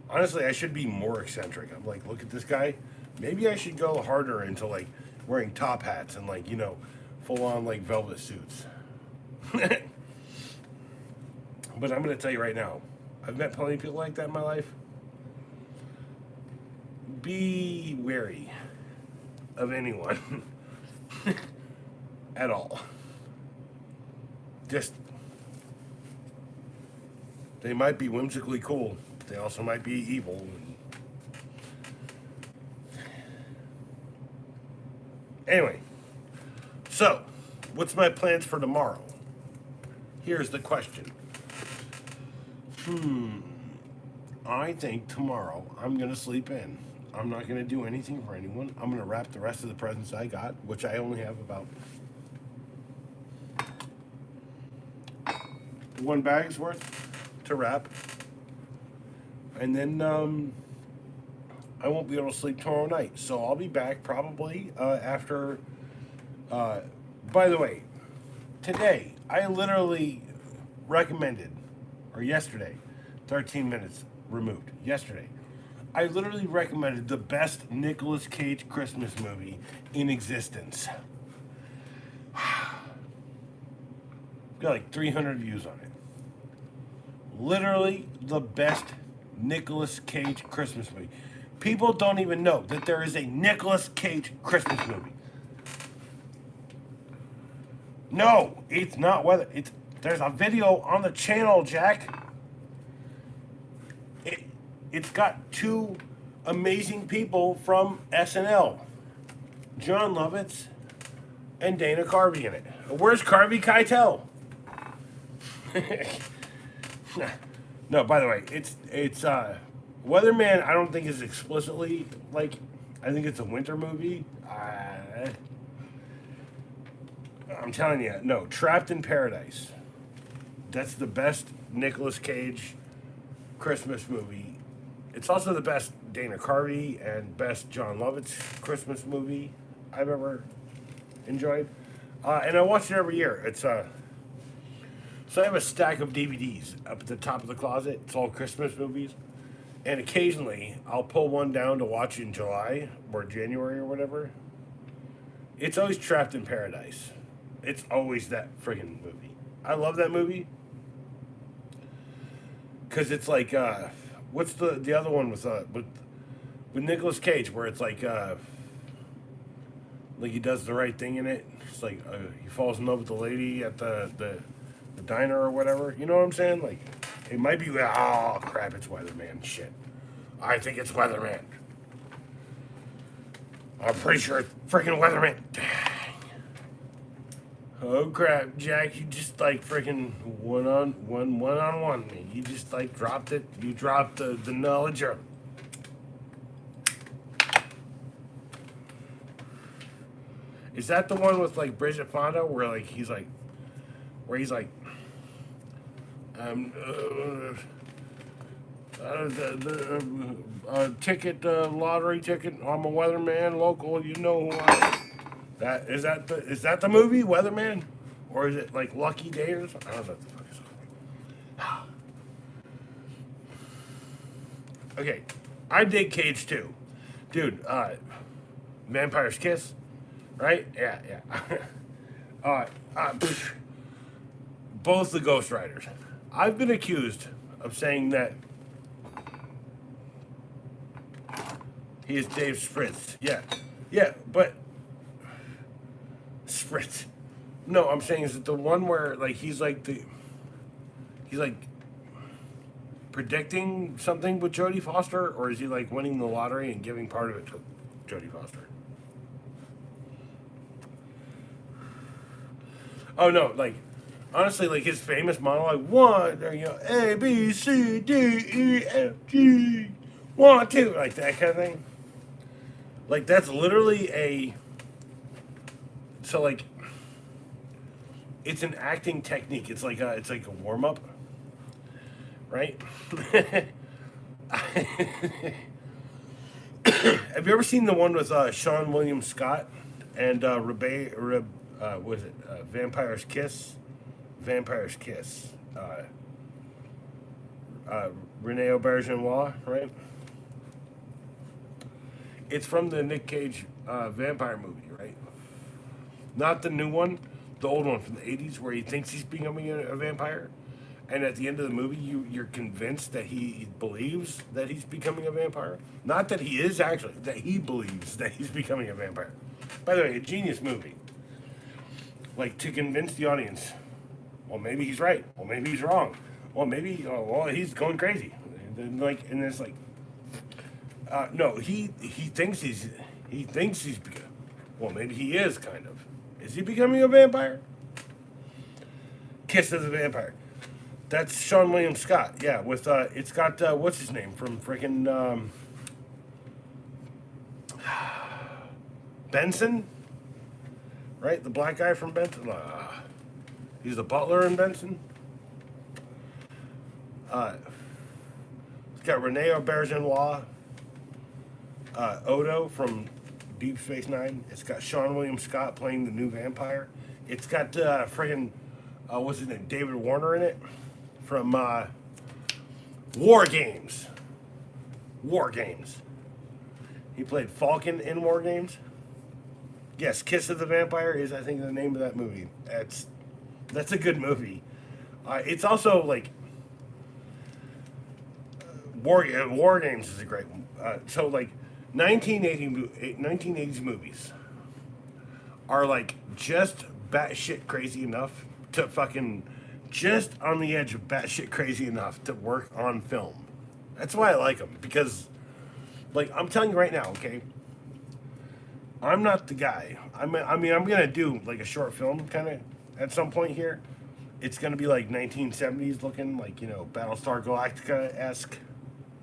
Honestly, I should be more eccentric. I'm like, look at this guy. Maybe I should go harder into like wearing top hats and like, you know, full on like velvet suits. But I'm going to tell you right now, I've met plenty of people like that in my life. Be wary of anyone at all. Just, they might be whimsically cool. They also might be evil. Anyway, so what's my plans for tomorrow? Here's the question. I think tomorrow I'm going to sleep in. I'm not going to do anything for anyone. I'm going to wrap the rest of the presents I got, which I only have about 1 bag's worth to wrap. And then I won't be able to sleep tomorrow night. So I'll be back probably after. By the way, today I literally recommended, or yesterday, 13 minutes removed. Yesterday, I literally recommended the best Nicolas Cage Christmas movie in existence. Got like 300 views on it. literally the best Nicolas Cage Christmas movie. People don't even know that there is a Nicolas Cage Christmas movie. No, it's not weather. There's a video on the channel, Jack. It's got two amazing people from SNL, John Lovitz and Dana Carvey in it. Where's Carvey Keitel? No, by the way, it's Weatherman. I don't think is explicitly like. I think it's a winter movie. I'm telling you, no. Trapped in Paradise. That's the best Nicolas Cage Christmas movie. It's also the best Dana Carvey and best John Lovitz Christmas movie I've ever enjoyed. And I watch it every year. It's so I have a stack of DVDs up at the top of the closet. It's all Christmas movies. And occasionally I'll pull one down to watch in July or January or whatever. It's always Trapped in Paradise. It's always that friggin' movie. I love that movie. Cause it's like what's the other one with Nicolas Cage where it's like he does the right thing in it. It's like he falls in love with the lady at the diner or whatever. You know what I'm saying? Like it might be. Oh crap! It's Weatherman. Shit. I think it's Weatherman. I'm pretty sure it's freaking Weatherman. Dang. Oh crap, Jack! You just like freaking one on one me. You just like dropped it. You dropped the knowledge of. Is that the one with like Bridget Fonda where like he's like ticket lottery ticket. I'm a weatherman local. You know who I am. Is that the movie Weatherman, or is it like Lucky Day or something? I don't know what the fuck it's called. Okay, I dig Cage too, dude. Vampire's Kiss, right? Yeah. Both the Ghost Riders. I've been accused of saying that he is Dave Spritz. Yeah, but Spritz. No, I'm saying is it the one where like he's like predicting something with Jodie Foster, or is he like winning the lottery and giving part of it to Jodie Foster? Oh no, like honestly, like his famous monologue, A B C D E F G, 1 2, like that kind of thing. Like that's literally so like it's an acting technique. It's like a warm up, right? Have you ever seen the one with Sean William Scott and was it Vampire's Kiss? Vampire's Kiss. Rene Auberjonois, right? It's from the Nick Cage vampire movie, right? Not the new one, the old one from the 80s where he thinks he's becoming a vampire. And at the end of the movie, you're convinced that he believes that he's becoming a vampire. Not that he is actually, that he believes that he's becoming a vampire. By the way, a genius movie. Like to convince the audience, well, maybe he's right. Well, maybe he's wrong. Well, maybe, he's going crazy. And it's like, no, he thinks he's, well, maybe he is kind of. Is he becoming a vampire? Kiss of the Vampire. That's Sean William Scott. Yeah, with it's got what's his name from freaking Benson, right? The black guy from Benson. He's the butler in Benson. It's got Rene Auberjonois, Odo from Deep Space Nine. It's got Sean William Scott playing the new vampire. It's got friggin' what's his name? David Warner in it from War Games. War Games. He played Falcon in War Games. Yes, Kiss of the Vampire is I think the name of that movie. That's a good movie. It's also like War Games is a great one. So like 1980s movies are like just batshit crazy enough to fucking just on the edge of batshit crazy enough to work on film. That's why I like them, because like I'm telling you right now, okay. I'm not the guy. I mean, I'm gonna do like a short film kind of at some point here. It's gonna be like 1970s looking, like Battlestar Galactica esque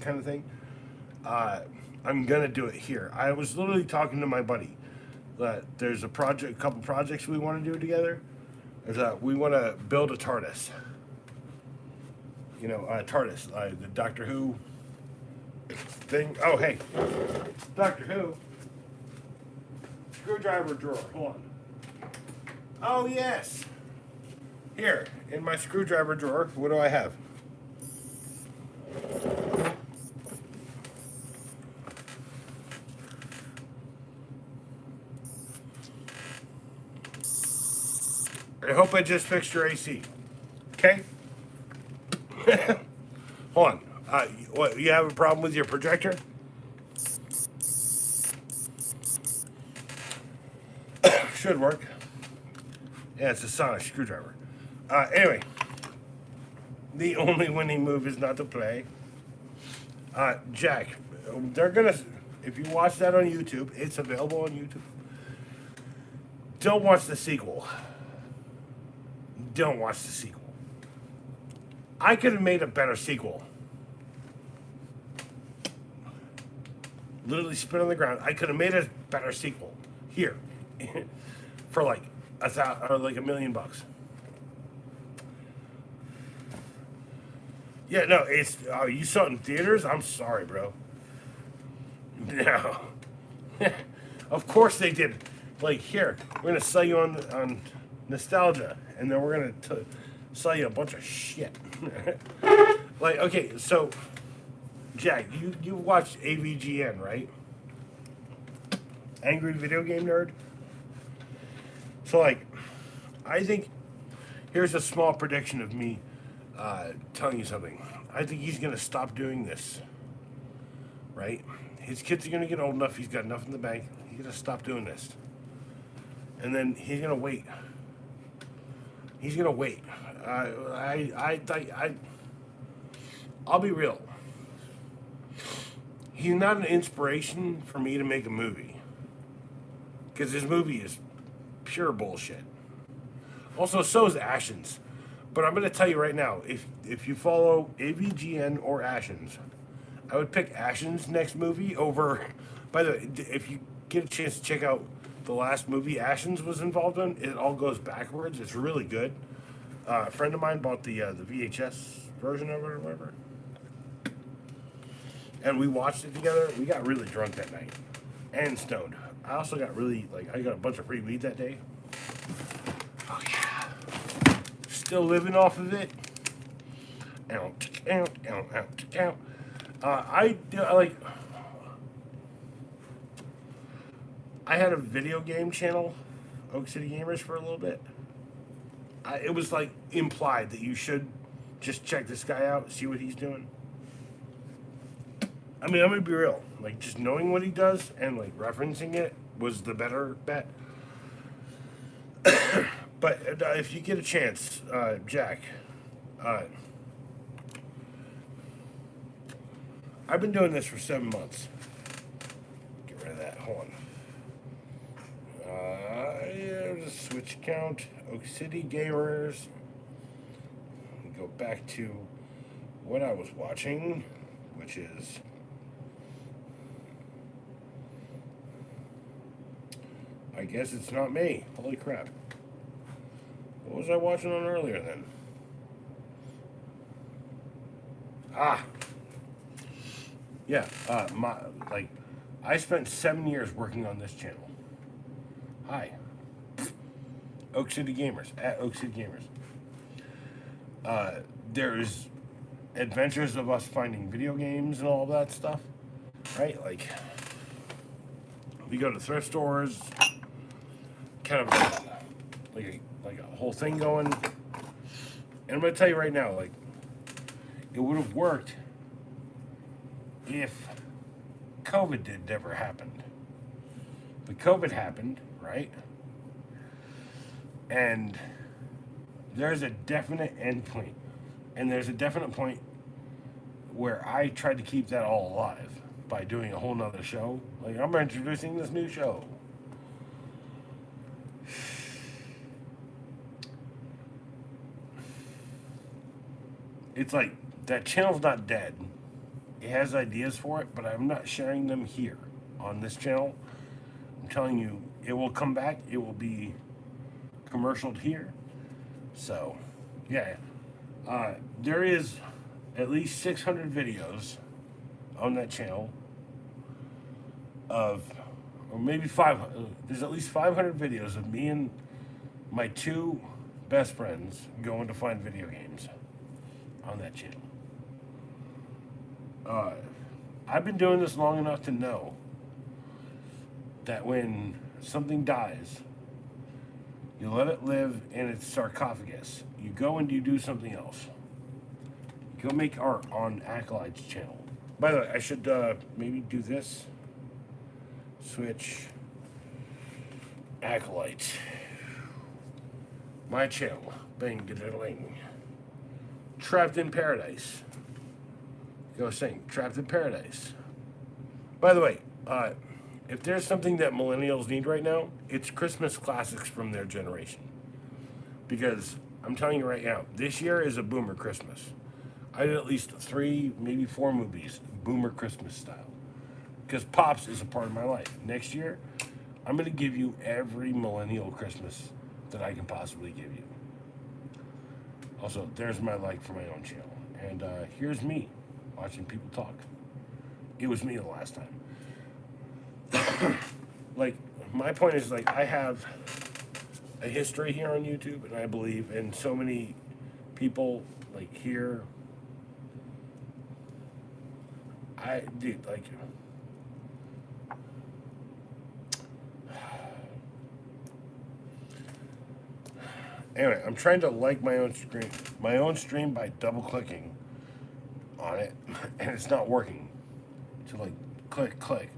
kind of thing. I'm gonna do it here. I was literally talking to my buddy that there's a couple projects we want to do together. Is that we want to build a TARDIS. TARDIS, the Doctor Who thing. Oh, hey, Doctor Who. Screwdriver drawer. Hold on. Oh, yes. Here, in my screwdriver drawer, what do I have? I hope I just fixed your AC. Okay? Hold on. What, you have a problem with your projector? Should work. Yeah, it's a sonic screwdriver. Anyway, the only winning move is not to play. Jack, they're gonna. If you watch that on YouTube, it's available on YouTube. Don't watch the sequel. Don't watch the sequel. I could have made a better sequel. Literally spit on the ground. I could have made a better sequel here for like $1 million. Yeah, no, it's you saw it in theaters. I'm sorry, bro. No, of course they did. Like here, we're gonna sell you on nostalgia, and then we're gonna sell you a bunch of shit. Like, okay, so Jack, you watched AVGN, right? Angry Video Game Nerd. So like, I think here's a small prediction of me telling you something. I think he's gonna stop doing this. Right? His kids are gonna get old enough. He's got enough in the bank. He's gonna stop doing this, and then he's gonna wait. He's gonna wait. I'll be real. He's not an inspiration for me to make a movie, because his movie is pure bullshit. Also, so is Ashens. But I'm gonna tell you right now, if you follow AVGN or Ashens, I would pick Ashens' next movie over. By the way, if you get a chance to check out the last movie Ashens was involved in, it all goes backwards. It's really good. A friend of mine bought the VHS version of it or whatever, and we watched it together. We got really drunk that night and stoned. I also got I got a bunch of free weed that day. Oh yeah, still living off of it. I had a video game channel, Oak City Gamers, for a little bit. It was like implied that you should just check this guy out, see what he's doing. I mean, I'm gonna be real. Like, just knowing what he does and like referencing it was the better bet. But if you get a chance, Jack, I've been doing this for 7 months. Get rid of that. Hold on. Yeah, switch account. Oak City Gamers. Go back to what I was watching, which is I guess it's not me. Holy crap. What was I watching on earlier then? Yeah, I spent 7 years working on this channel. Hi. Oak City Gamers, at Oak City Gamers. There's adventures of us finding video games and all that stuff, right? Like, we go to thrift stores, kind of like a whole thing going. And I'm gonna tell you right now, like, it would have worked if COVID did never happened. But COVID happened, right? And there's a definite end point. And there's a definite point where I tried to keep that all alive by doing a whole nother show. Like, I'm introducing this new show. It's like, that channel's not dead. It has ideas for it, but I'm not sharing them here on this channel. I'm telling you, it will come back. It will be commercialed here. So, yeah. There is at least 600 videos on that channel of, or maybe 500. There's at least 500 videos of me and my two best friends going to find video games on that channel. I've been doing this long enough to know that when something dies, you let it live in its sarcophagus. You go and you do something else. You go make art on Acolyte's channel. By the way, I should maybe do this. Switch. Acolyte. My channel. Bang-a-diddling. Trapped in Paradise. Go saying, Trapped in Paradise. By the way, if there's something that millennials need right now, it's Christmas classics from their generation. Because I'm telling you right now, this year is a boomer Christmas. I did at least 3, maybe 4 movies, boomer Christmas style. Because Pops is a part of my life. Next year, I'm going to give you every millennial Christmas that I can possibly give you. Also, there's my like for my own channel. And here's me watching people talk. It was me the last time. Like, my point is, like, I have a history here on YouTube, and I believe in so many people, like, here. Dude, like, anyway, I'm trying to like my own stream by double clicking on it, and it's not working. So, like, click.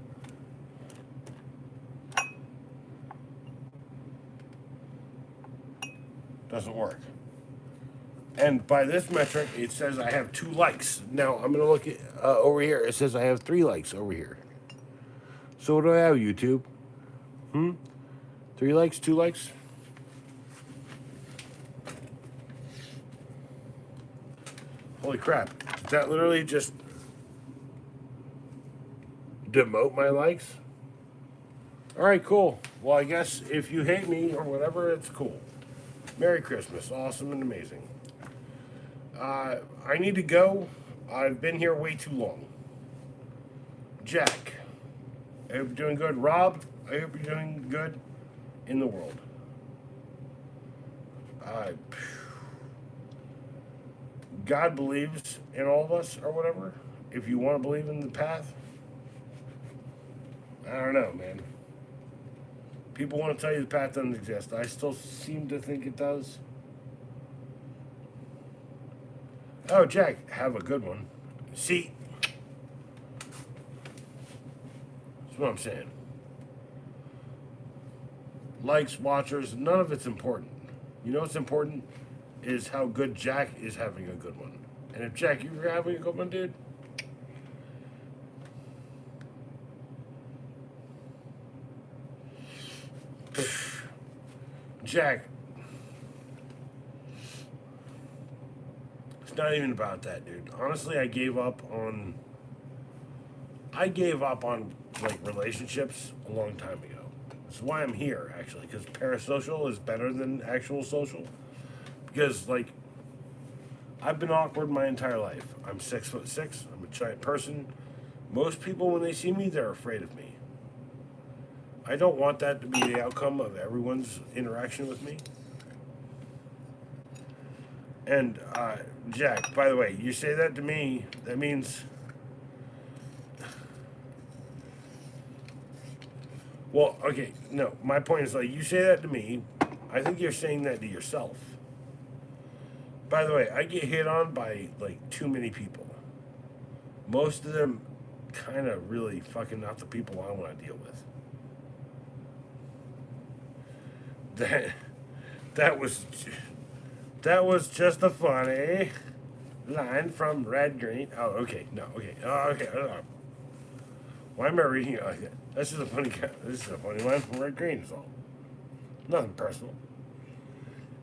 Doesn't work. And by this metric, it says I have 2 likes. Now, I'm going to look at over here. It says I have 3 likes over here. So what do I have, YouTube? 3 likes, 2 likes? Holy crap. Did that literally just demote my likes? All right, cool. Well, I guess if you hate me or whatever, it's cool. Merry Christmas. Awesome and amazing. I need to go. I've been here way too long. Jack, I hope you're doing good. Rob, I hope you're doing good in the world. God believes in all of us or whatever. If you want to believe in the path, I don't know, man. People want to tell you the path doesn't exist. I still seem to think it does. Oh, Jack, have a good one. See, that's what I'm saying. Likes, watchers, none of it's important. You know what's important is how good Jack is having a good one. And if Jack, you're having a good one, dude, Jack, it's not even about that, dude. Honestly, I gave up on like relationships a long time ago. That's why I'm here, actually, because parasocial is better than actual social. Because, like, I've been awkward my entire life. I'm 6'6". I'm a giant person. Most people, when they see me, they're afraid of me. I don't want that to be the outcome of everyone's interaction with me. And, Jack, by the way, you say that to me, that means... Well, okay, no, my point is, like, you say that to me, I think you're saying that to yourself. By the way, I get hit on by, like, too many people. Most of them kind of really fucking not the people I want to deal with. That was that was just a funny line from Red Green. Oh, okay, no, okay, okay. Why am I reading it like that? This is a funny. This is a funny line from Red Green. Is all. Nothing personal.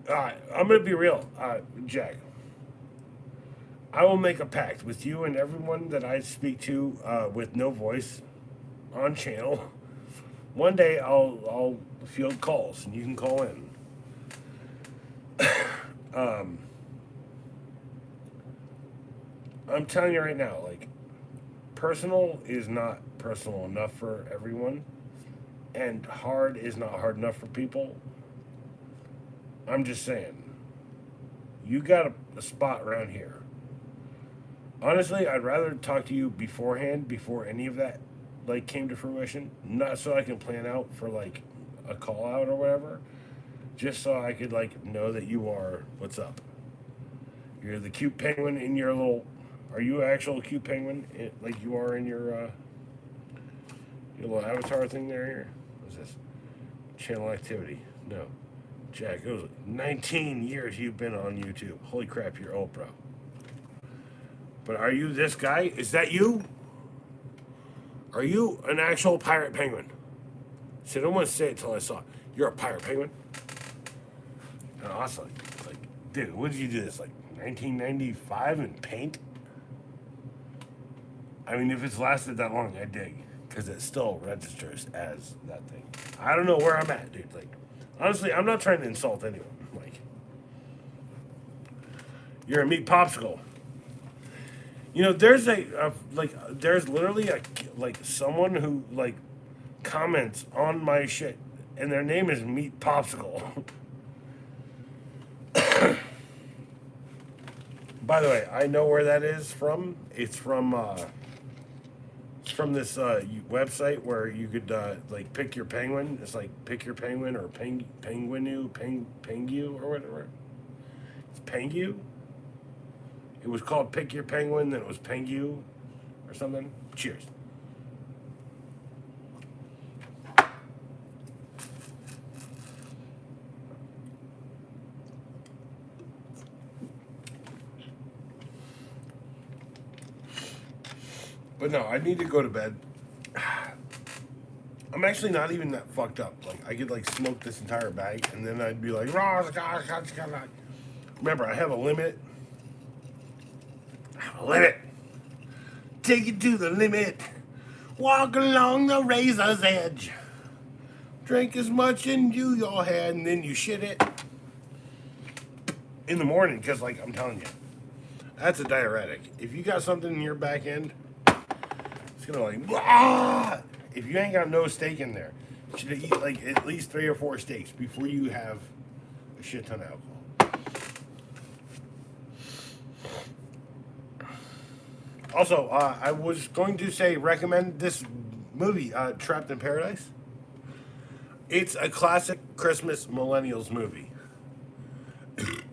I'm gonna be real, Jack. I will make a pact with you and everyone that I speak to with no voice on channel. One day I'll field calls and you can call in. I'm telling you right now, like, personal is not personal enough for everyone, and hard is not hard enough for people. I'm just saying, you got a spot around here. Honestly, I'd rather talk to you beforehand, before any of that like came to fruition. Not so I can plan out for like a call out or whatever. Just so I could like know that you are what's up. You're the cute penguin in your little. Are you an actual cute penguin like you are in your little avatar thing there? Here, what's this? Channel activity? No, Jack. It was 19 years you've been on YouTube. Holy crap, you're old, bro. But are you this guy? Is that you? Are you an actual pirate penguin? See, I don't want to say it until I saw it. You're a pirate penguin? And I was like, dude, when did you do this? Like 1995 in paint? I mean, if it's lasted that long, I dig. Because it still registers as that thing. I don't know where I'm at, dude. Like, honestly, I'm not trying to insult anyone. Like, you're a meat popsicle. You know, there's there's literally someone who like comments on my shit, and their name is Meat Popsicle. By the way, I know where that is from. It's from this website where you could like pick your penguin. It's like pick your penguin or pengu or whatever. It's Pengu. It was called Pick Your Penguin, then it was Pengu or something. Cheers. But no, I need to go to bed. I'm actually not even that fucked up. Like, I could like smoke this entire bag and then I'd be like, remember, I have a limit. Limit. Take it to the limit. Walk along the razor's edge. Drink as much in your head and then you shit it in the morning because, like, I'm telling you, that's a diuretic. If you got something in your back end, it's gonna like, ah! If you ain't got no steak in there, you should eat like at least 3 or 4 steaks before you have a shit ton of alcohol. Also, I was going to say recommend this movie, Trapped in Paradise. It's a classic Christmas millennials movie.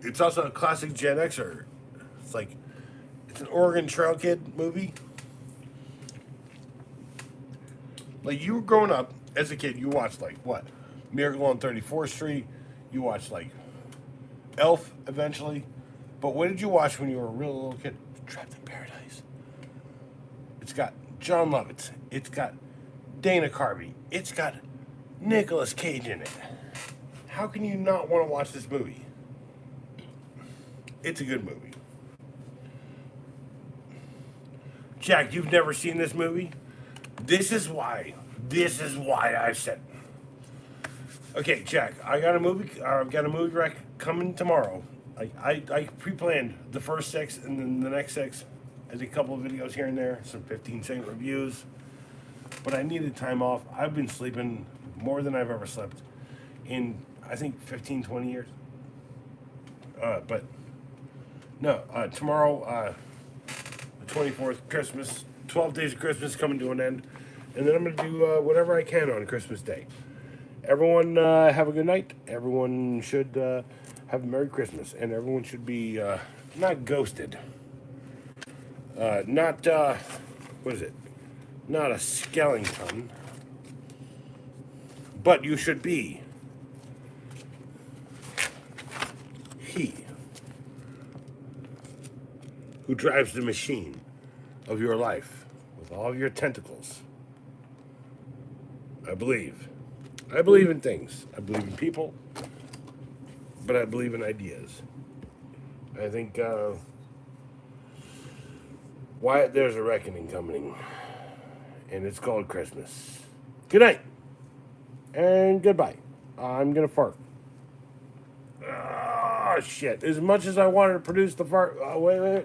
It's also a classic Gen Xer. It's an Oregon Trail Kid movie. Like, you were growing up as a kid, you watched like what? Miracle on 34th Street. You watched like Elf eventually. But what did you watch when you were a real little kid? Trapped in Paradise. It's got John Lovitz. It's got Dana Carvey. It's got Nicolas Cage in it. How can you not want to watch this movie? It's a good movie. Jack, you've never seen this movie? This is why I said. Okay, Jack, I've got a movie rec coming tomorrow. I pre-planned the first 6 and then the next 6. I did a couple of videos here and there, some 15-second reviews. But I needed time off. I've been sleeping more than I've ever slept in, I think, 15, 20 years. But no, tomorrow, the 24th, Christmas, 12 days of Christmas coming to an end. And then I'm going to do whatever I can on Christmas Day. Everyone have a good night. Everyone should have a Merry Christmas. And everyone should be not ghosted. What is it? not a skeleton, but you should be he who drives the machine of your life with all of your tentacles. I believe. I believe in things. I believe in people, but I believe in ideas. I think, Wyatt, there's a reckoning coming, and it's called Christmas. Good night, and goodbye. I'm gonna fart. Oh, shit. As much as I wanted to produce the fart, wait.